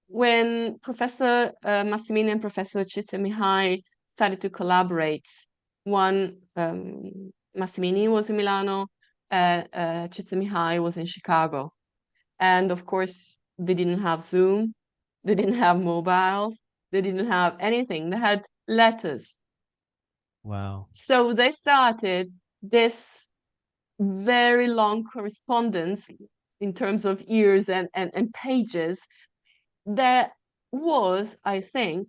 when Professor Massimini and Professor Csikszentmihalyi started to collaborate, one Massimini was in Milano, Csikszentmihalyi was in Chicago, and of course they didn't have Zoom, they didn't have mobiles, they didn't have anything. They had letters. Wow. So they started this very long correspondence in terms of years and pages that was, I think,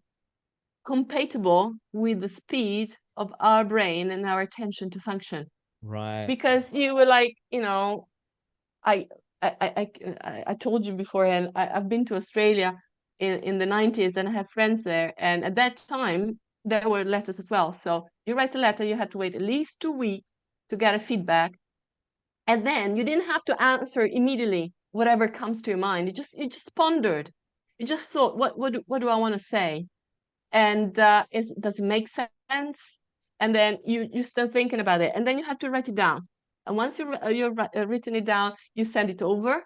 compatible with the speed of our brain and our attention to function. Right. Because you were like, I I told you beforehand, I've been to Australia in the 90s, and I have friends there. And at that time, there were letters as well. So you write a letter, you had to wait at least 2 weeks to get a feedback. And then you didn't have to answer immediately whatever comes to your mind. You just pondered. You just thought, what do I want to say? And does it make sense? And then you start thinking about it, and then you have to write it down. And once you've written it down, you send it over,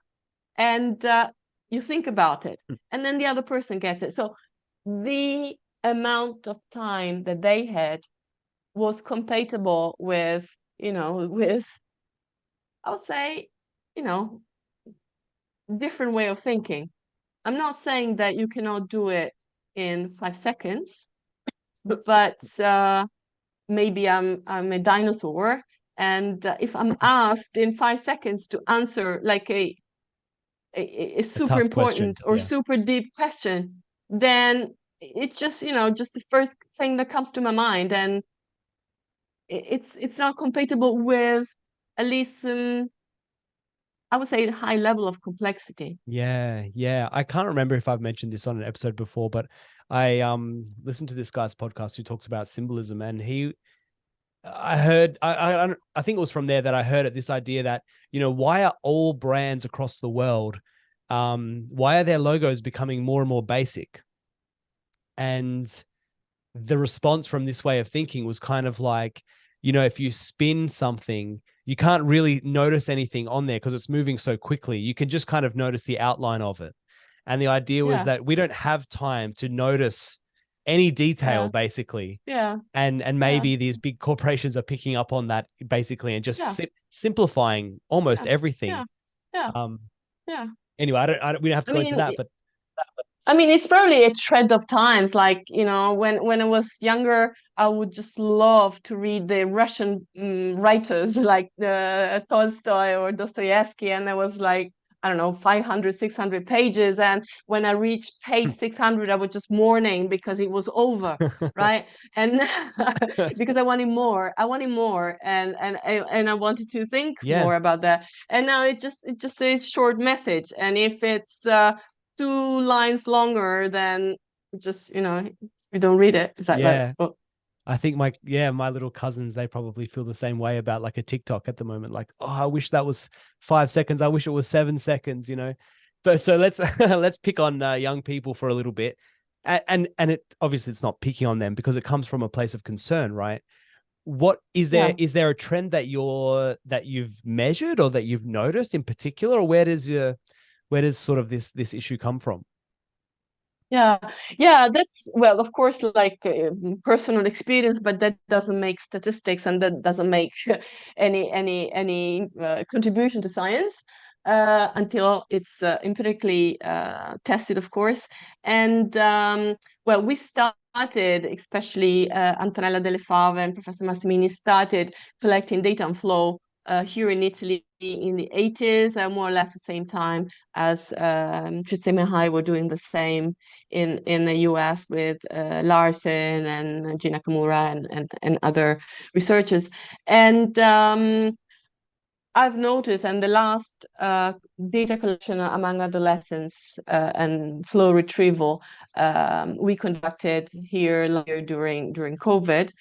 and you think about it, and then the other person gets it. So the amount of time that they had was compatible with, with, I'll say, you know, different way of thinking. I'm not saying that you cannot do it in 5 seconds, but maybe I'm a dinosaur, and if I'm asked in 5 seconds to answer like a A super tough question. important or Yeah. super deep question, then it's just the first thing that comes to my mind, and it's not compatible with at least I would say a high level of complexity. Yeah, yeah. I can't remember if I've mentioned this on an episode before, but I listened to this guy's podcast who talks about symbolism, and I heard I think it was from there that I heard this idea that, why are all brands across the world, why are their logos becoming more and more basic? And the response from this way of thinking was kind of like, if you spin something, you can't really notice anything on there because it's moving so quickly. You can just kind of notice the outline of it. And the idea was that we don't have time to notice any detail, basically. Yeah. And maybe these big corporations are picking up on that, basically, and just simplifying almost everything. Anyway, we don't have to go into that, but I mean, it's probably a trend of times. Like, when I was younger, I would just love to read the Russian writers like Tolstoy or Dostoevsky. And I was like, I don't know, 500, 600 pages. And when I reached page 600, I was just mourning because it was over, right? And because I wanted more. And I wanted to think more about that. And now it just a short message. And if it's 2 lines longer, then just you don't read it. It's like, I think my little cousins, they probably feel the same way about like a TikTok at the moment. Like, oh, I wish that was 5 seconds. I wish it was 7 seconds. But so let's pick on young people for a little bit, and it obviously it's not picking on them because it comes from a place of concern, right? What is there? Is there a trend that you've measured or that you've noticed in particular, or where does sort of this issue come from? That's, well, of course, like personal experience, but that doesn't make statistics, and that doesn't make any contribution to science until it's empirically tested, of course. And well, we started, especially Antonella Delle Fave and Professor Massimini started collecting data on flow here in Italy in the 80s, more or less the same time as Csikszentmihalyi were doing the same in the US with Larsen and Gina Kamura and other researchers. And I've noticed, and the last data collection among adolescents and flow retrieval we conducted here during COVID,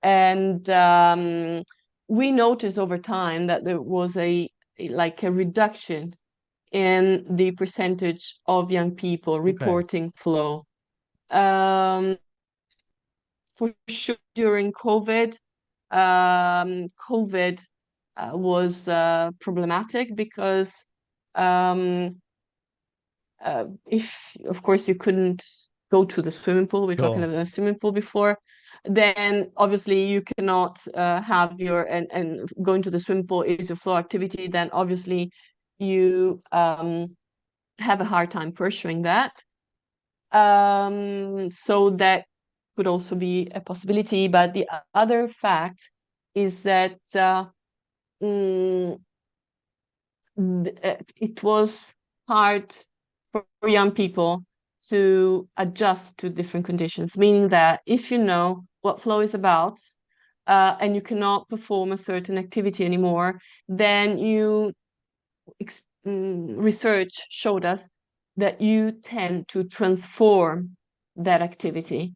and we noticed over time that there was a reduction in the percentage of young people reporting flow. For sure, during COVID, COVID was problematic because if, of course, you couldn't go to the swimming pool, we're talking about the swimming pool before, then obviously you cannot have and going to the swimming pool is your flow activity, then obviously you have a hard time pursuing that. So that could also be a possibility. But the other fact is that it was hard for young people to adjust to different conditions, meaning that if you know what flow is about and you cannot perform a certain activity anymore, then research showed us that you tend to transform that activity.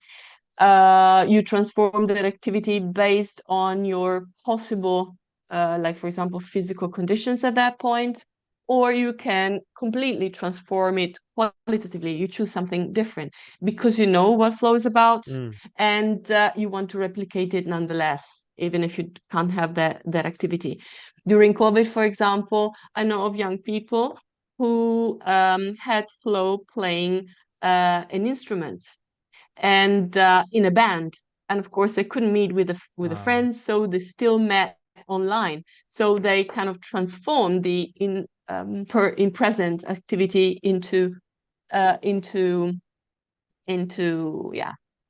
You transform that activity based on your possible, like, for example, physical conditions at that point, or you can completely transform it qualitatively. You choose something different because you know what flow is about, and you want to replicate it nonetheless, even if you can't have that activity. During COVID, for example, I know of young people who had flow playing an instrument and in a band, and of course they couldn't meet with a friend, so they still met online. So they kind of transformed the in present activity into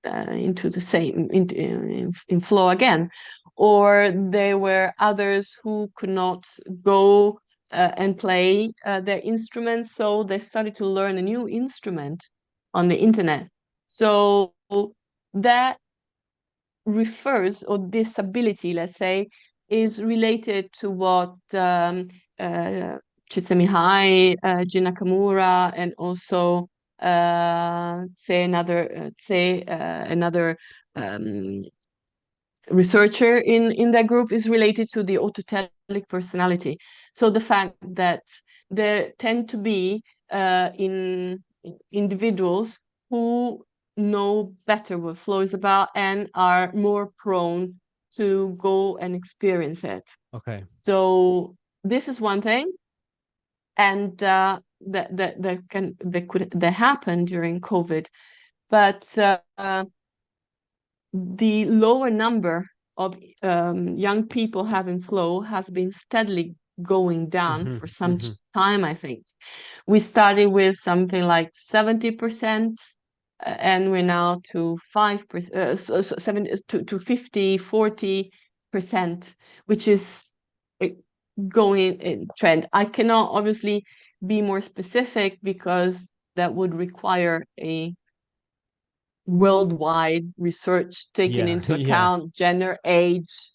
the same in flow again. Or there were others who could not go and play their instruments, so they started to learn a new instrument on the internet. So that refers, or this ability, let's say, is related to what Csikszentmihalyi, Gina Kamura, and also another researcher in that group is related to the autotelic personality. So the fact that there tend to be in individuals who know better what flow is about and are more prone to go and experience it. Okay. So this is one thing, and that happened during COVID, but the lower number of young people having flow has been steadily going down for some time, I think. We started with something like 70%, and we're now to 5%, so 70 to 50, 40%, which is going in trend. I cannot obviously be more specific because that would require a worldwide research taking into account gender, age,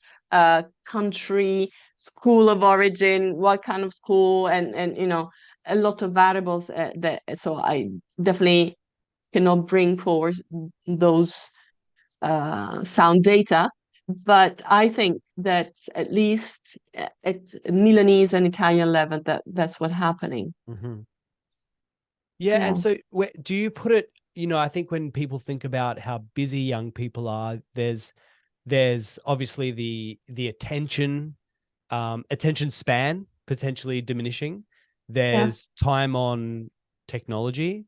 country, school of origin, what kind of school, and you know, a lot of variables that, so I definitely cannot bring forward those sound data, but I think that at least at Milanese and Italian level that's what's happening. Yeah, and so do you put it, you know, I think when people think about how busy young people are, there's obviously the attention span potentially diminishing. There's time on technology.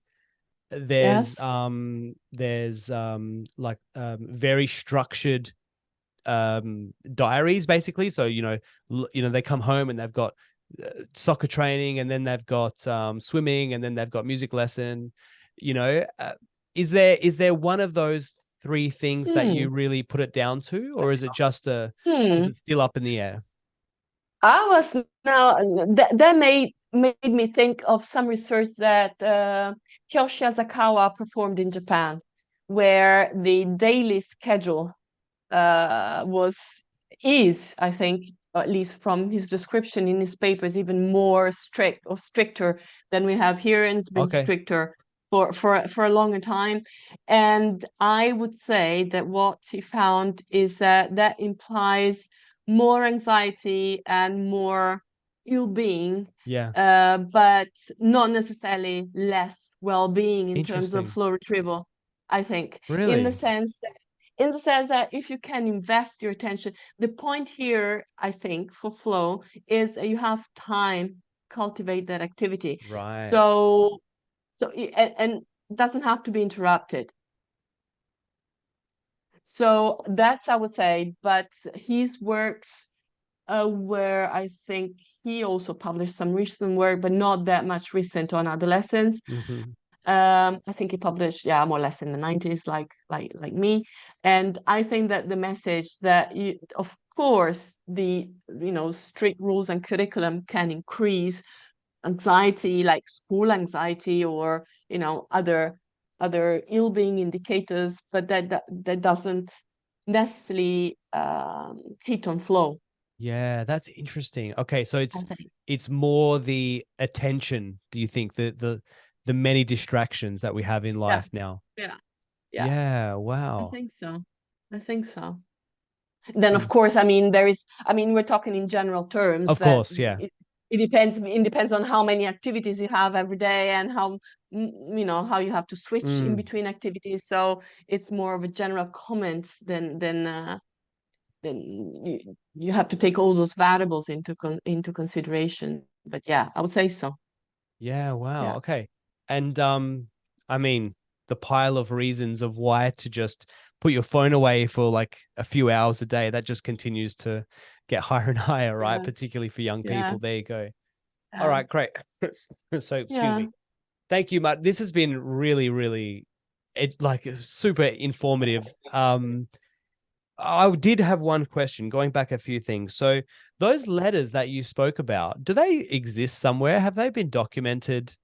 There's very structured diaries, basically. So you know they come home and they've got soccer training, and then they've got swimming, and then they've got music lesson. You know, is there one of those three things that you really put it down to, or is it just is it still up in the air? That made me think of some research that Kiyoshi Asakawa performed in Japan, where the daily schedule is, I think, at least from his description in his papers, even more strict or stricter than we have here, and it's been stricter for a longer time. And I would say that what he found is that implies more anxiety and more ill-being, but not necessarily less well-being in terms of flow retrieval, I think. Really? In the sense that if you can invest your attention, the point here, I think, for flow is you have time cultivate that activity. Right. So and doesn't have to be interrupted. So that's, I would say, but his works where I think he also published some recent work, but not that much recent on adolescents. I think he published, more or less in the 90s, like me. And I think that the message that of course, the strict rules and curriculum can increase anxiety, like school anxiety, or other ill-being indicators, but that doesn't necessarily hit on flow. Yeah, that's interesting. Okay, so it's more the attention, do you think, the many distractions that we have in life now? Yeah, wow. I think so. Then of course, we're talking in general terms. Of course, yeah. It depends on how many activities you have every day, and how how you have to switch in between activities. So it's more of a general comment than you have to take all those variables into consideration. But yeah, I would say so. Yeah, wow. Okay. And the pile of reasons of why to just put your phone away for like a few hours a day, that just continues to get higher and higher, right? Particularly for young people. There you go. All right, great. So excuse me. Thank you, Matt. This has been really, really super informative. I did have one question, going back a few things. So those letters that you spoke about, do they exist somewhere? Have they been documented?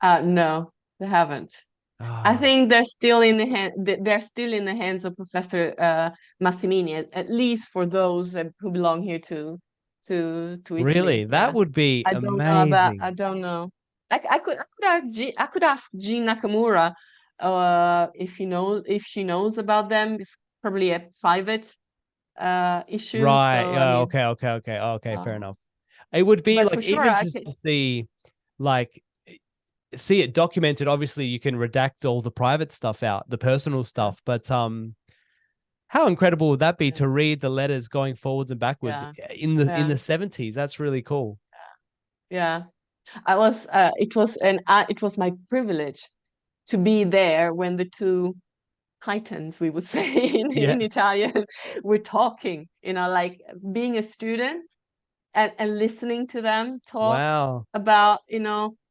No, they haven't. I think they're still in the hands of Professor Massimini, at least for those who belong here to Italy. Really? That would be amazing. I don't know. I could ask Jean Nakamura if she knows about them. It's probably a private issue. Right. So, okay. Fair enough. It would be like even just to see, like, see it documented. Obviously, you can redact all the private stuff out, the personal stuff, but how incredible would that be to read the letters going forwards and backwards in the Yeah. 70s? That's really cool. Yeah. It was my privilege to be there when the two titans, we would say Yeah. in Italian, were talking, like being a student and listening to them talk Wow. about,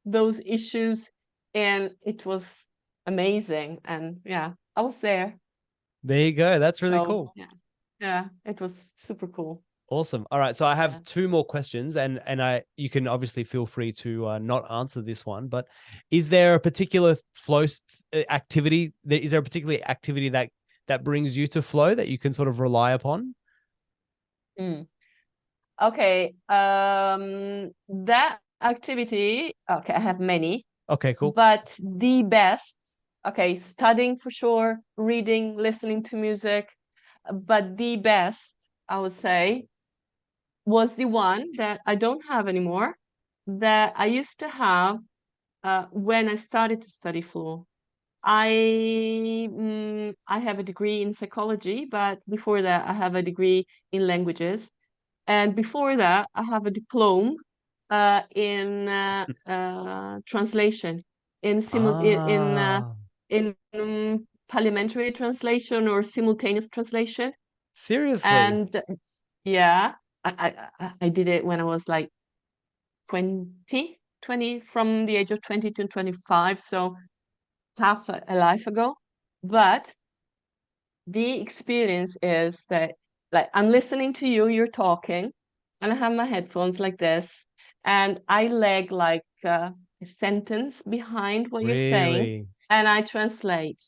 those issues. And it was amazing. And yeah, I was there. There you go. That's really So cool. yeah, it was super cool. Awesome. All right. So I have Yeah. two more questions, and you can obviously feel free to not answer this one, but is there a particular activity? Is there a particular activity that brings you to flow that you can sort of rely upon? Okay. That activity, okay, I have many. Okay, cool. But the best, okay, studying for sure, reading, listening to music, but the best, I would say, was the one that I don't have anymore, that I used to have when I started to study flu. I have a degree in psychology, but before that, I have a degree in languages. And before that, I have a diploma in translation, in Ah, parliamentary translation or simultaneous translation. seriously? And yeah, I did it when I was like 20, from the age of 20 to 25, so half a life ago. But the experience is that, like, I'm listening to you, you're talking, and I have my headphones like this, and I lag like a sentence behind what you're saying, Really? and I translate.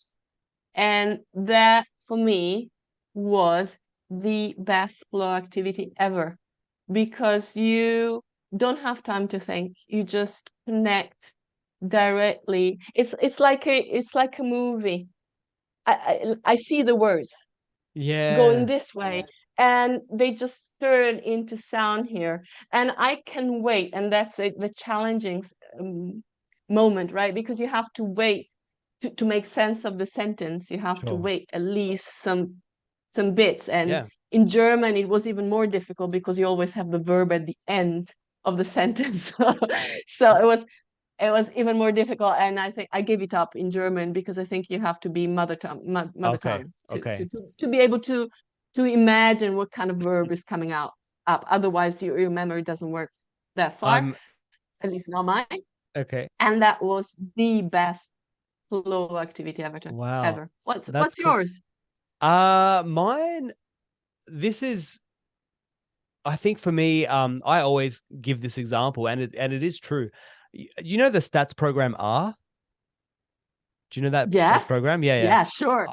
And that for me was the best flow activity ever, because you don't have time to think. You just connect directly. It's like a movie. I see the words going Yeah. this way, and they just turn into sound here, and I can wait. And that's the challenging moment, right? Because you have to wait to make sense of the sentence. You have to Sure. wait at least some bits. And Yeah. in German it was even more difficult because you always have the verb at the end of the sentence. So it was even more difficult, and I think I gave it up in German because I think you have to be mother Okay. tongue to Okay. be able to imagine what kind of verb is coming out up. Otherwise, your memory doesn't work that far, I'm at least not mine. okay. And that was the best flow activity Wow. ever. That's What's cool. yours? Mine, this is, I think for me, I always give this example, and it is true. You know the stats program R? Do you know that stats Yes. program? Yeah, yeah. Yeah, sure.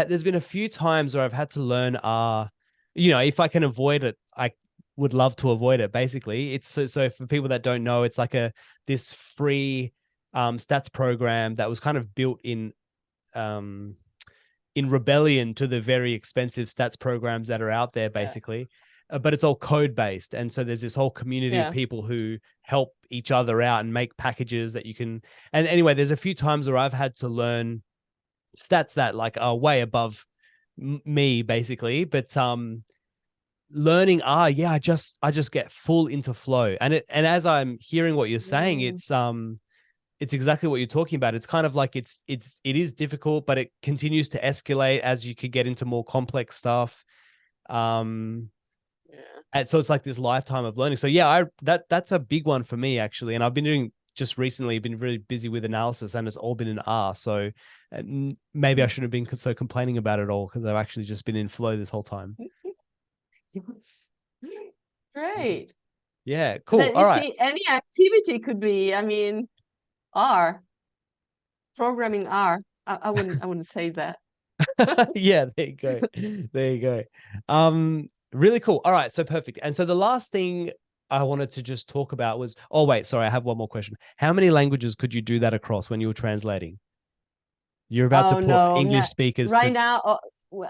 There's been a few times where I've had to learn R. If I can avoid it, I would love to avoid it. Basically, it's so for people that don't know, it's like this free stats program that was kind of built um in rebellion to the very expensive stats programs that are out there, Yeah. basically. But it's all code based. And so there's this whole community of Yeah. people who help each other out and make packages that you can. And anyway, there's a few times where I've had to learn stats that like are way above me, basically. But learning I just get full into flow. And as I'm hearing what you're saying, it's exactly what you're talking about. It's kind of like it is difficult, but it continues to escalate as you could get into more complex stuff. And so it's like this lifetime of learning. So yeah, that's a big one for me, actually. And I've been really busy with analysis, and it's all been in R. So maybe I shouldn't have been so complaining about it all, because I've actually just been in flow this whole time. Yes. Great. Yeah, cool. That, you All right. see, any activity could be, I mean, R, programming R. I wouldn't say that. Yeah, there you go. There you go. Really cool. All right, so perfect. And so the last thing I wanted to just talk about was, oh wait, sorry, I have one more question. How many languages could you do that across when you were translating? You're about to Oh put no, English speakers right to. now,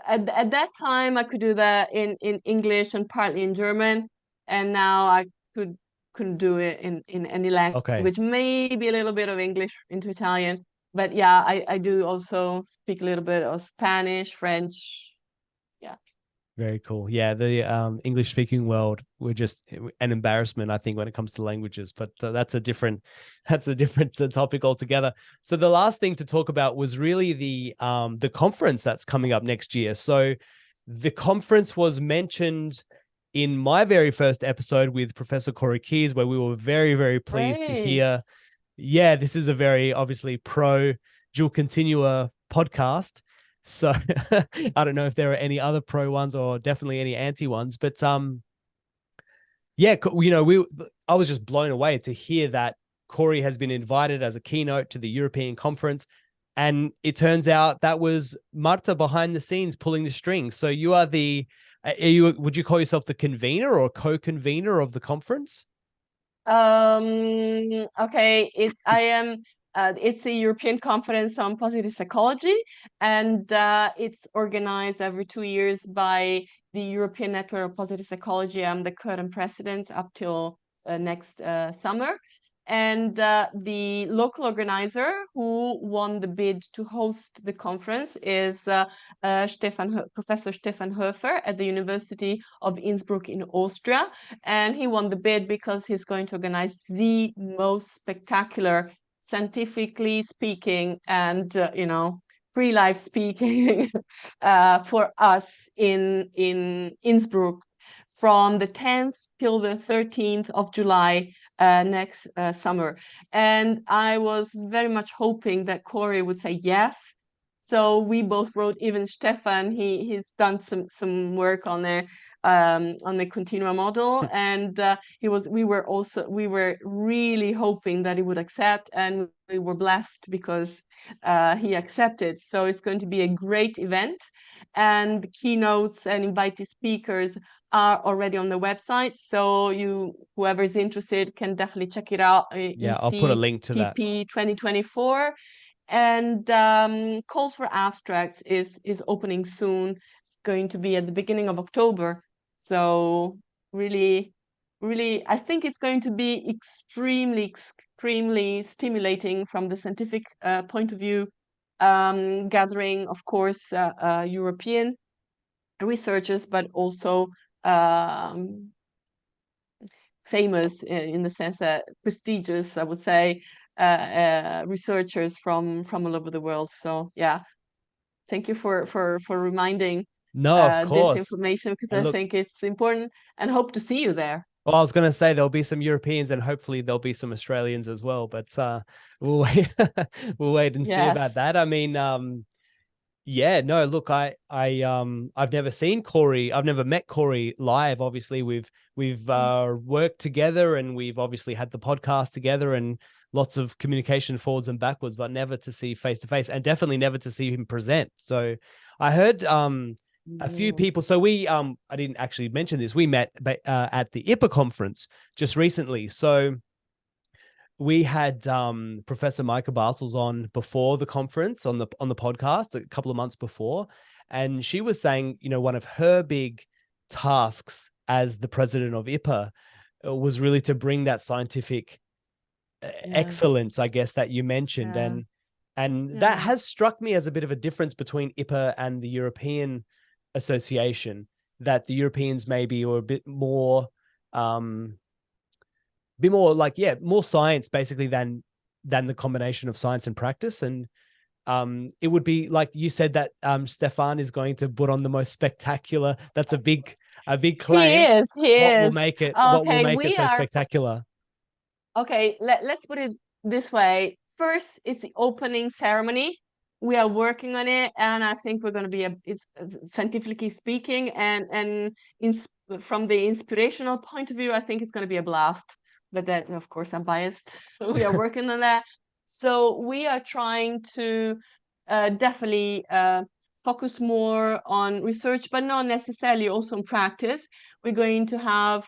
at that time I could do that in English and partly in German, and now I could couldn't do it in any Okay. language, maybe a little bit of English into Italian. But yeah, I do also speak a little bit of Spanish, French. Yeah. Very cool. Yeah, the English speaking world, we're just an embarrassment, I think, when it comes to languages. But that's a different topic altogether. So the last thing to talk about was really the conference that's coming up next year. So the conference was mentioned in my very first episode with Professor Corey Keyes, where we were very, very pleased to hear. Yeah, this is a very obviously pro dual continua podcast. So I don't know if there are any other pro ones or definitely any anti ones, but yeah, I was just blown away to hear that Corey has been invited as a keynote to the European conference, and it turns out that was Marta behind the scenes pulling the strings. So you are would you call yourself the convener or co-convener of the conference? Okay, I am. It's a European conference on positive psychology, and it's organized every 2 years by the European Network of Positive Psychology. I'm the current president up till next summer. And the local organizer who won the bid to host the conference is Professor Stefan Höfer at the University of Innsbruck in Austria. And he won the bid because he's going to organize the most spectacular, scientifically speaking, and free life speaking for us in Innsbruck from the 10th till the 13th of July next summer. And I was very much hoping that Corey would say yes. So we both wrote, even Stefan, he's done some work on the continua model, and we were really hoping that he would accept, and we were blessed because he accepted. So it's going to be a great event, and the keynotes and invited speakers are already on the website. So whoever is interested can definitely check it out. Yeah, I'll put a link to that. SIPP 2024. And call for abstracts is opening soon. It's going to be at the beginning of October. So really, really, I think it's going to be extremely stimulating from the scientific point of view, gathering, of course, European researchers, but also famous in the sense that prestigious, I would say, researchers from all over the world. So yeah, thank you for reminding this information, because I think it's important, and hope to see you there. Well, I was going to say there'll be some Europeans and hopefully there'll be some Australians as well, but we'll wait, we'll wait and see about that. I mean, yeah, no, look, I've never seen Corey. I've never met Corey live. Obviously, we've worked together, and we've obviously had the podcast together and lots of communication forwards and backwards, but never to see face to face, and definitely never to see him present. So I heard a few people. So we I didn't actually mention this. We met at the IPA conference just recently. So we had Professor Marta Bassi on before the conference on the podcast a couple of months before, and she was saying, one of her big tasks as the president of IPA was really to bring that scientific excellence, I guess, that you mentioned, and that has struck me as a bit of a difference between IPA and the European Association. That the Europeans maybe are a bit more more science basically than the combination of science and practice. And it would be like you said that Stefan is going to put on the most spectacular. That's a big claim. He is. What will make it so spectacular? Okay, let's put it this way. First, it's the opening ceremony. We are working on it, and I think we're going to be it's scientifically speaking, and from the inspirational point of view, I think it's going to be a blast. But that, of course, I'm biased. We are working on that. So we are trying to definitely focus more on research, but not necessarily also on practice. We're going to have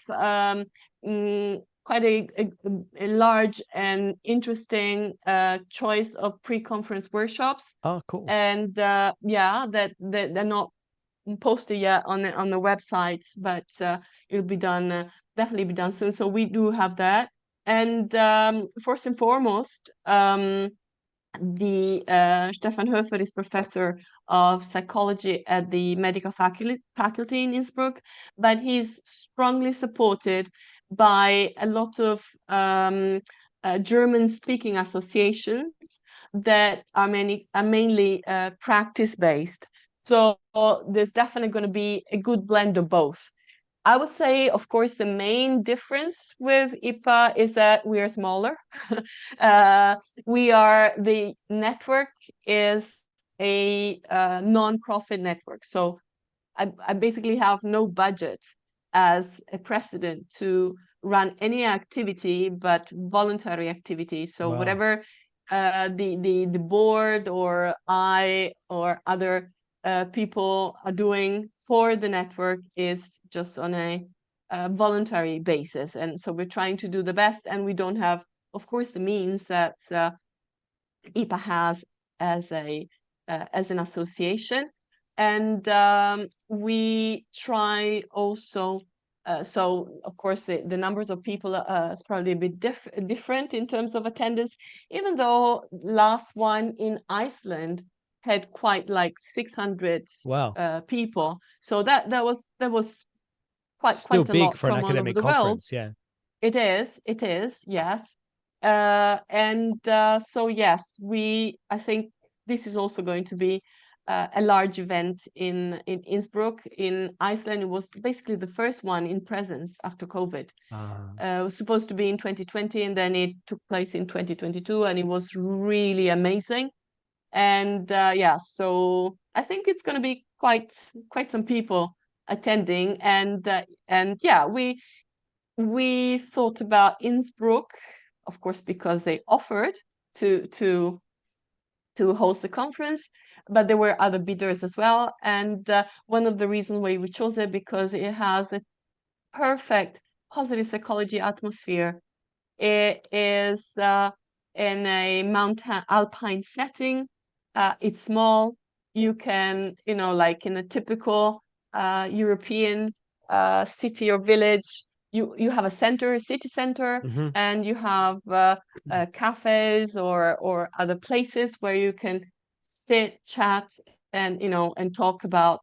quite a large and interesting choice of pre-conference workshops. Oh, cool. And that they're not posted yet on the websites, but it'll be done definitely be done soon. So we do have that. And first and foremost, Stefan Höfer is professor of psychology at the medical faculty in Innsbruck, but he's strongly supported by a lot of German-speaking associations that are mainly practice-based. So there's definitely going to be a good blend of both. I would say, of course, the main difference with IPA is that we are smaller. The network is a non-profit network. So I basically have no budget as a president to run any activity but voluntary activity. So Wow. whatever the board or I or other people are doing for the network is just on a voluntary basis. And so we're trying to do the best, and we don't have, of course, the means that IPA has as an association. And we try also, so of course the numbers of people is probably a bit different in terms of attendance, even though last one in Iceland had quite like 600 Wow. people. So that was Still quite a big lot for an from all over academic the world. conference, yeah. It is, yes. So yes, I think this is also going to be a large event in Innsbruck. In Iceland, it was basically the first one in presence after COVID. It was supposed to be in 2020, and then it took place in 2022, and it was really amazing. And so I think it's going to be quite some people attending, and yeah, we thought about Innsbruck, of course, because they offered to host the conference, but there were other bidders as well. And one of the reasons why we chose it because it has a perfect positive psychology atmosphere. It is in a mountain alpine setting. It's small. You can, like in a typical European city or village, you have a city center, Mm-hmm. and you have cafes or other places where you can sit, chat, and and talk about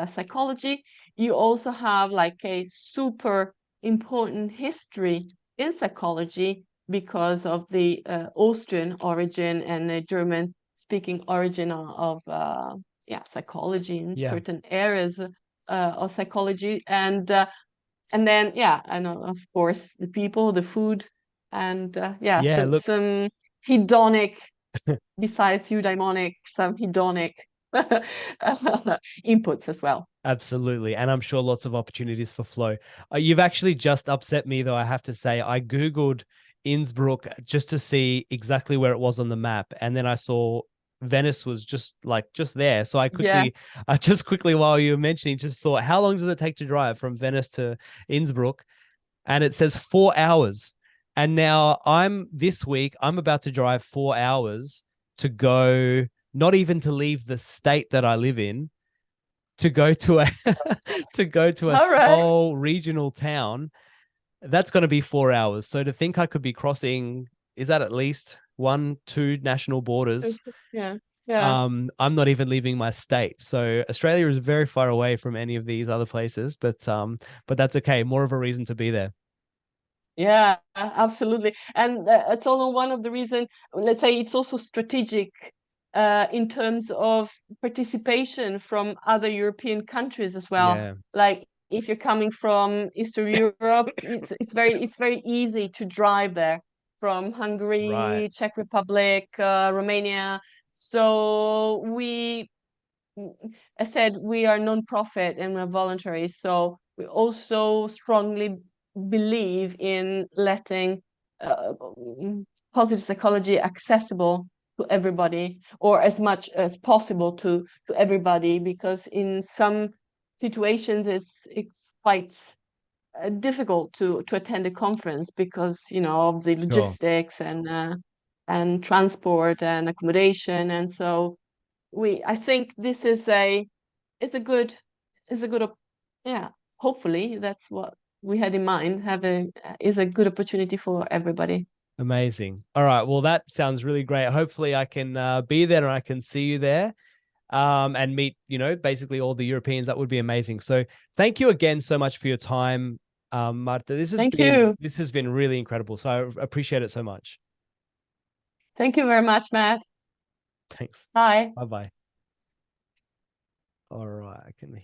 psychology. You also have like a super important history in psychology because of the Austrian origin and the German speaking origin of psychology in Yeah. certain areas of psychology. And then and of course the people, the food, and Yeah, look, some hedonic besides eudaimonic, some hedonic inputs as well. absolutely. And I'm sure lots of opportunities for flow. You've actually just upset me, though, I have to say. I Googled Innsbruck just to see exactly where it was on the map. And then I saw Venice was just there. So I just quickly, while you were mentioning, just thought, how long does it take to drive from Venice to Innsbruck? And it says 4 hours. And now this week, I'm about to drive 4 hours to go, not even to leave the state that I live in, to go to a small regional town. That's going to be 4 hours. So to think I could be crossing, is that at least 1-2 national borders? Yeah. I'm not even leaving my state. So Australia is very far away from any of these other places, but that's okay. More of a reason to be there. Yeah, absolutely. And it's also one of the reasons, let's say it's also strategic in terms of participation from other European countries as well. Yeah. Like if you're coming from Eastern Europe, it's very easy to drive there from Hungary, Right. Czech Republic, Romania. So I said we are non-profit and we're voluntary. So we also strongly believe in letting positive psychology accessible to everybody, or as much as possible to everybody, because in some situations it's quite difficult to attend a conference because of the logistics and transport and accommodation. And so I think this is a good, hopefully that's what we had in mind is a good opportunity for everybody. Amazing. All right. Well, that sounds really great. Hopefully I can be there and I can see you there and meet, basically all the Europeans. That would be amazing. So thank you again so much for your time, Marta. This has been really incredible. So I appreciate it so much. Thank you very much, Matt. Thanks. Bye. Bye-bye. All right. I can hear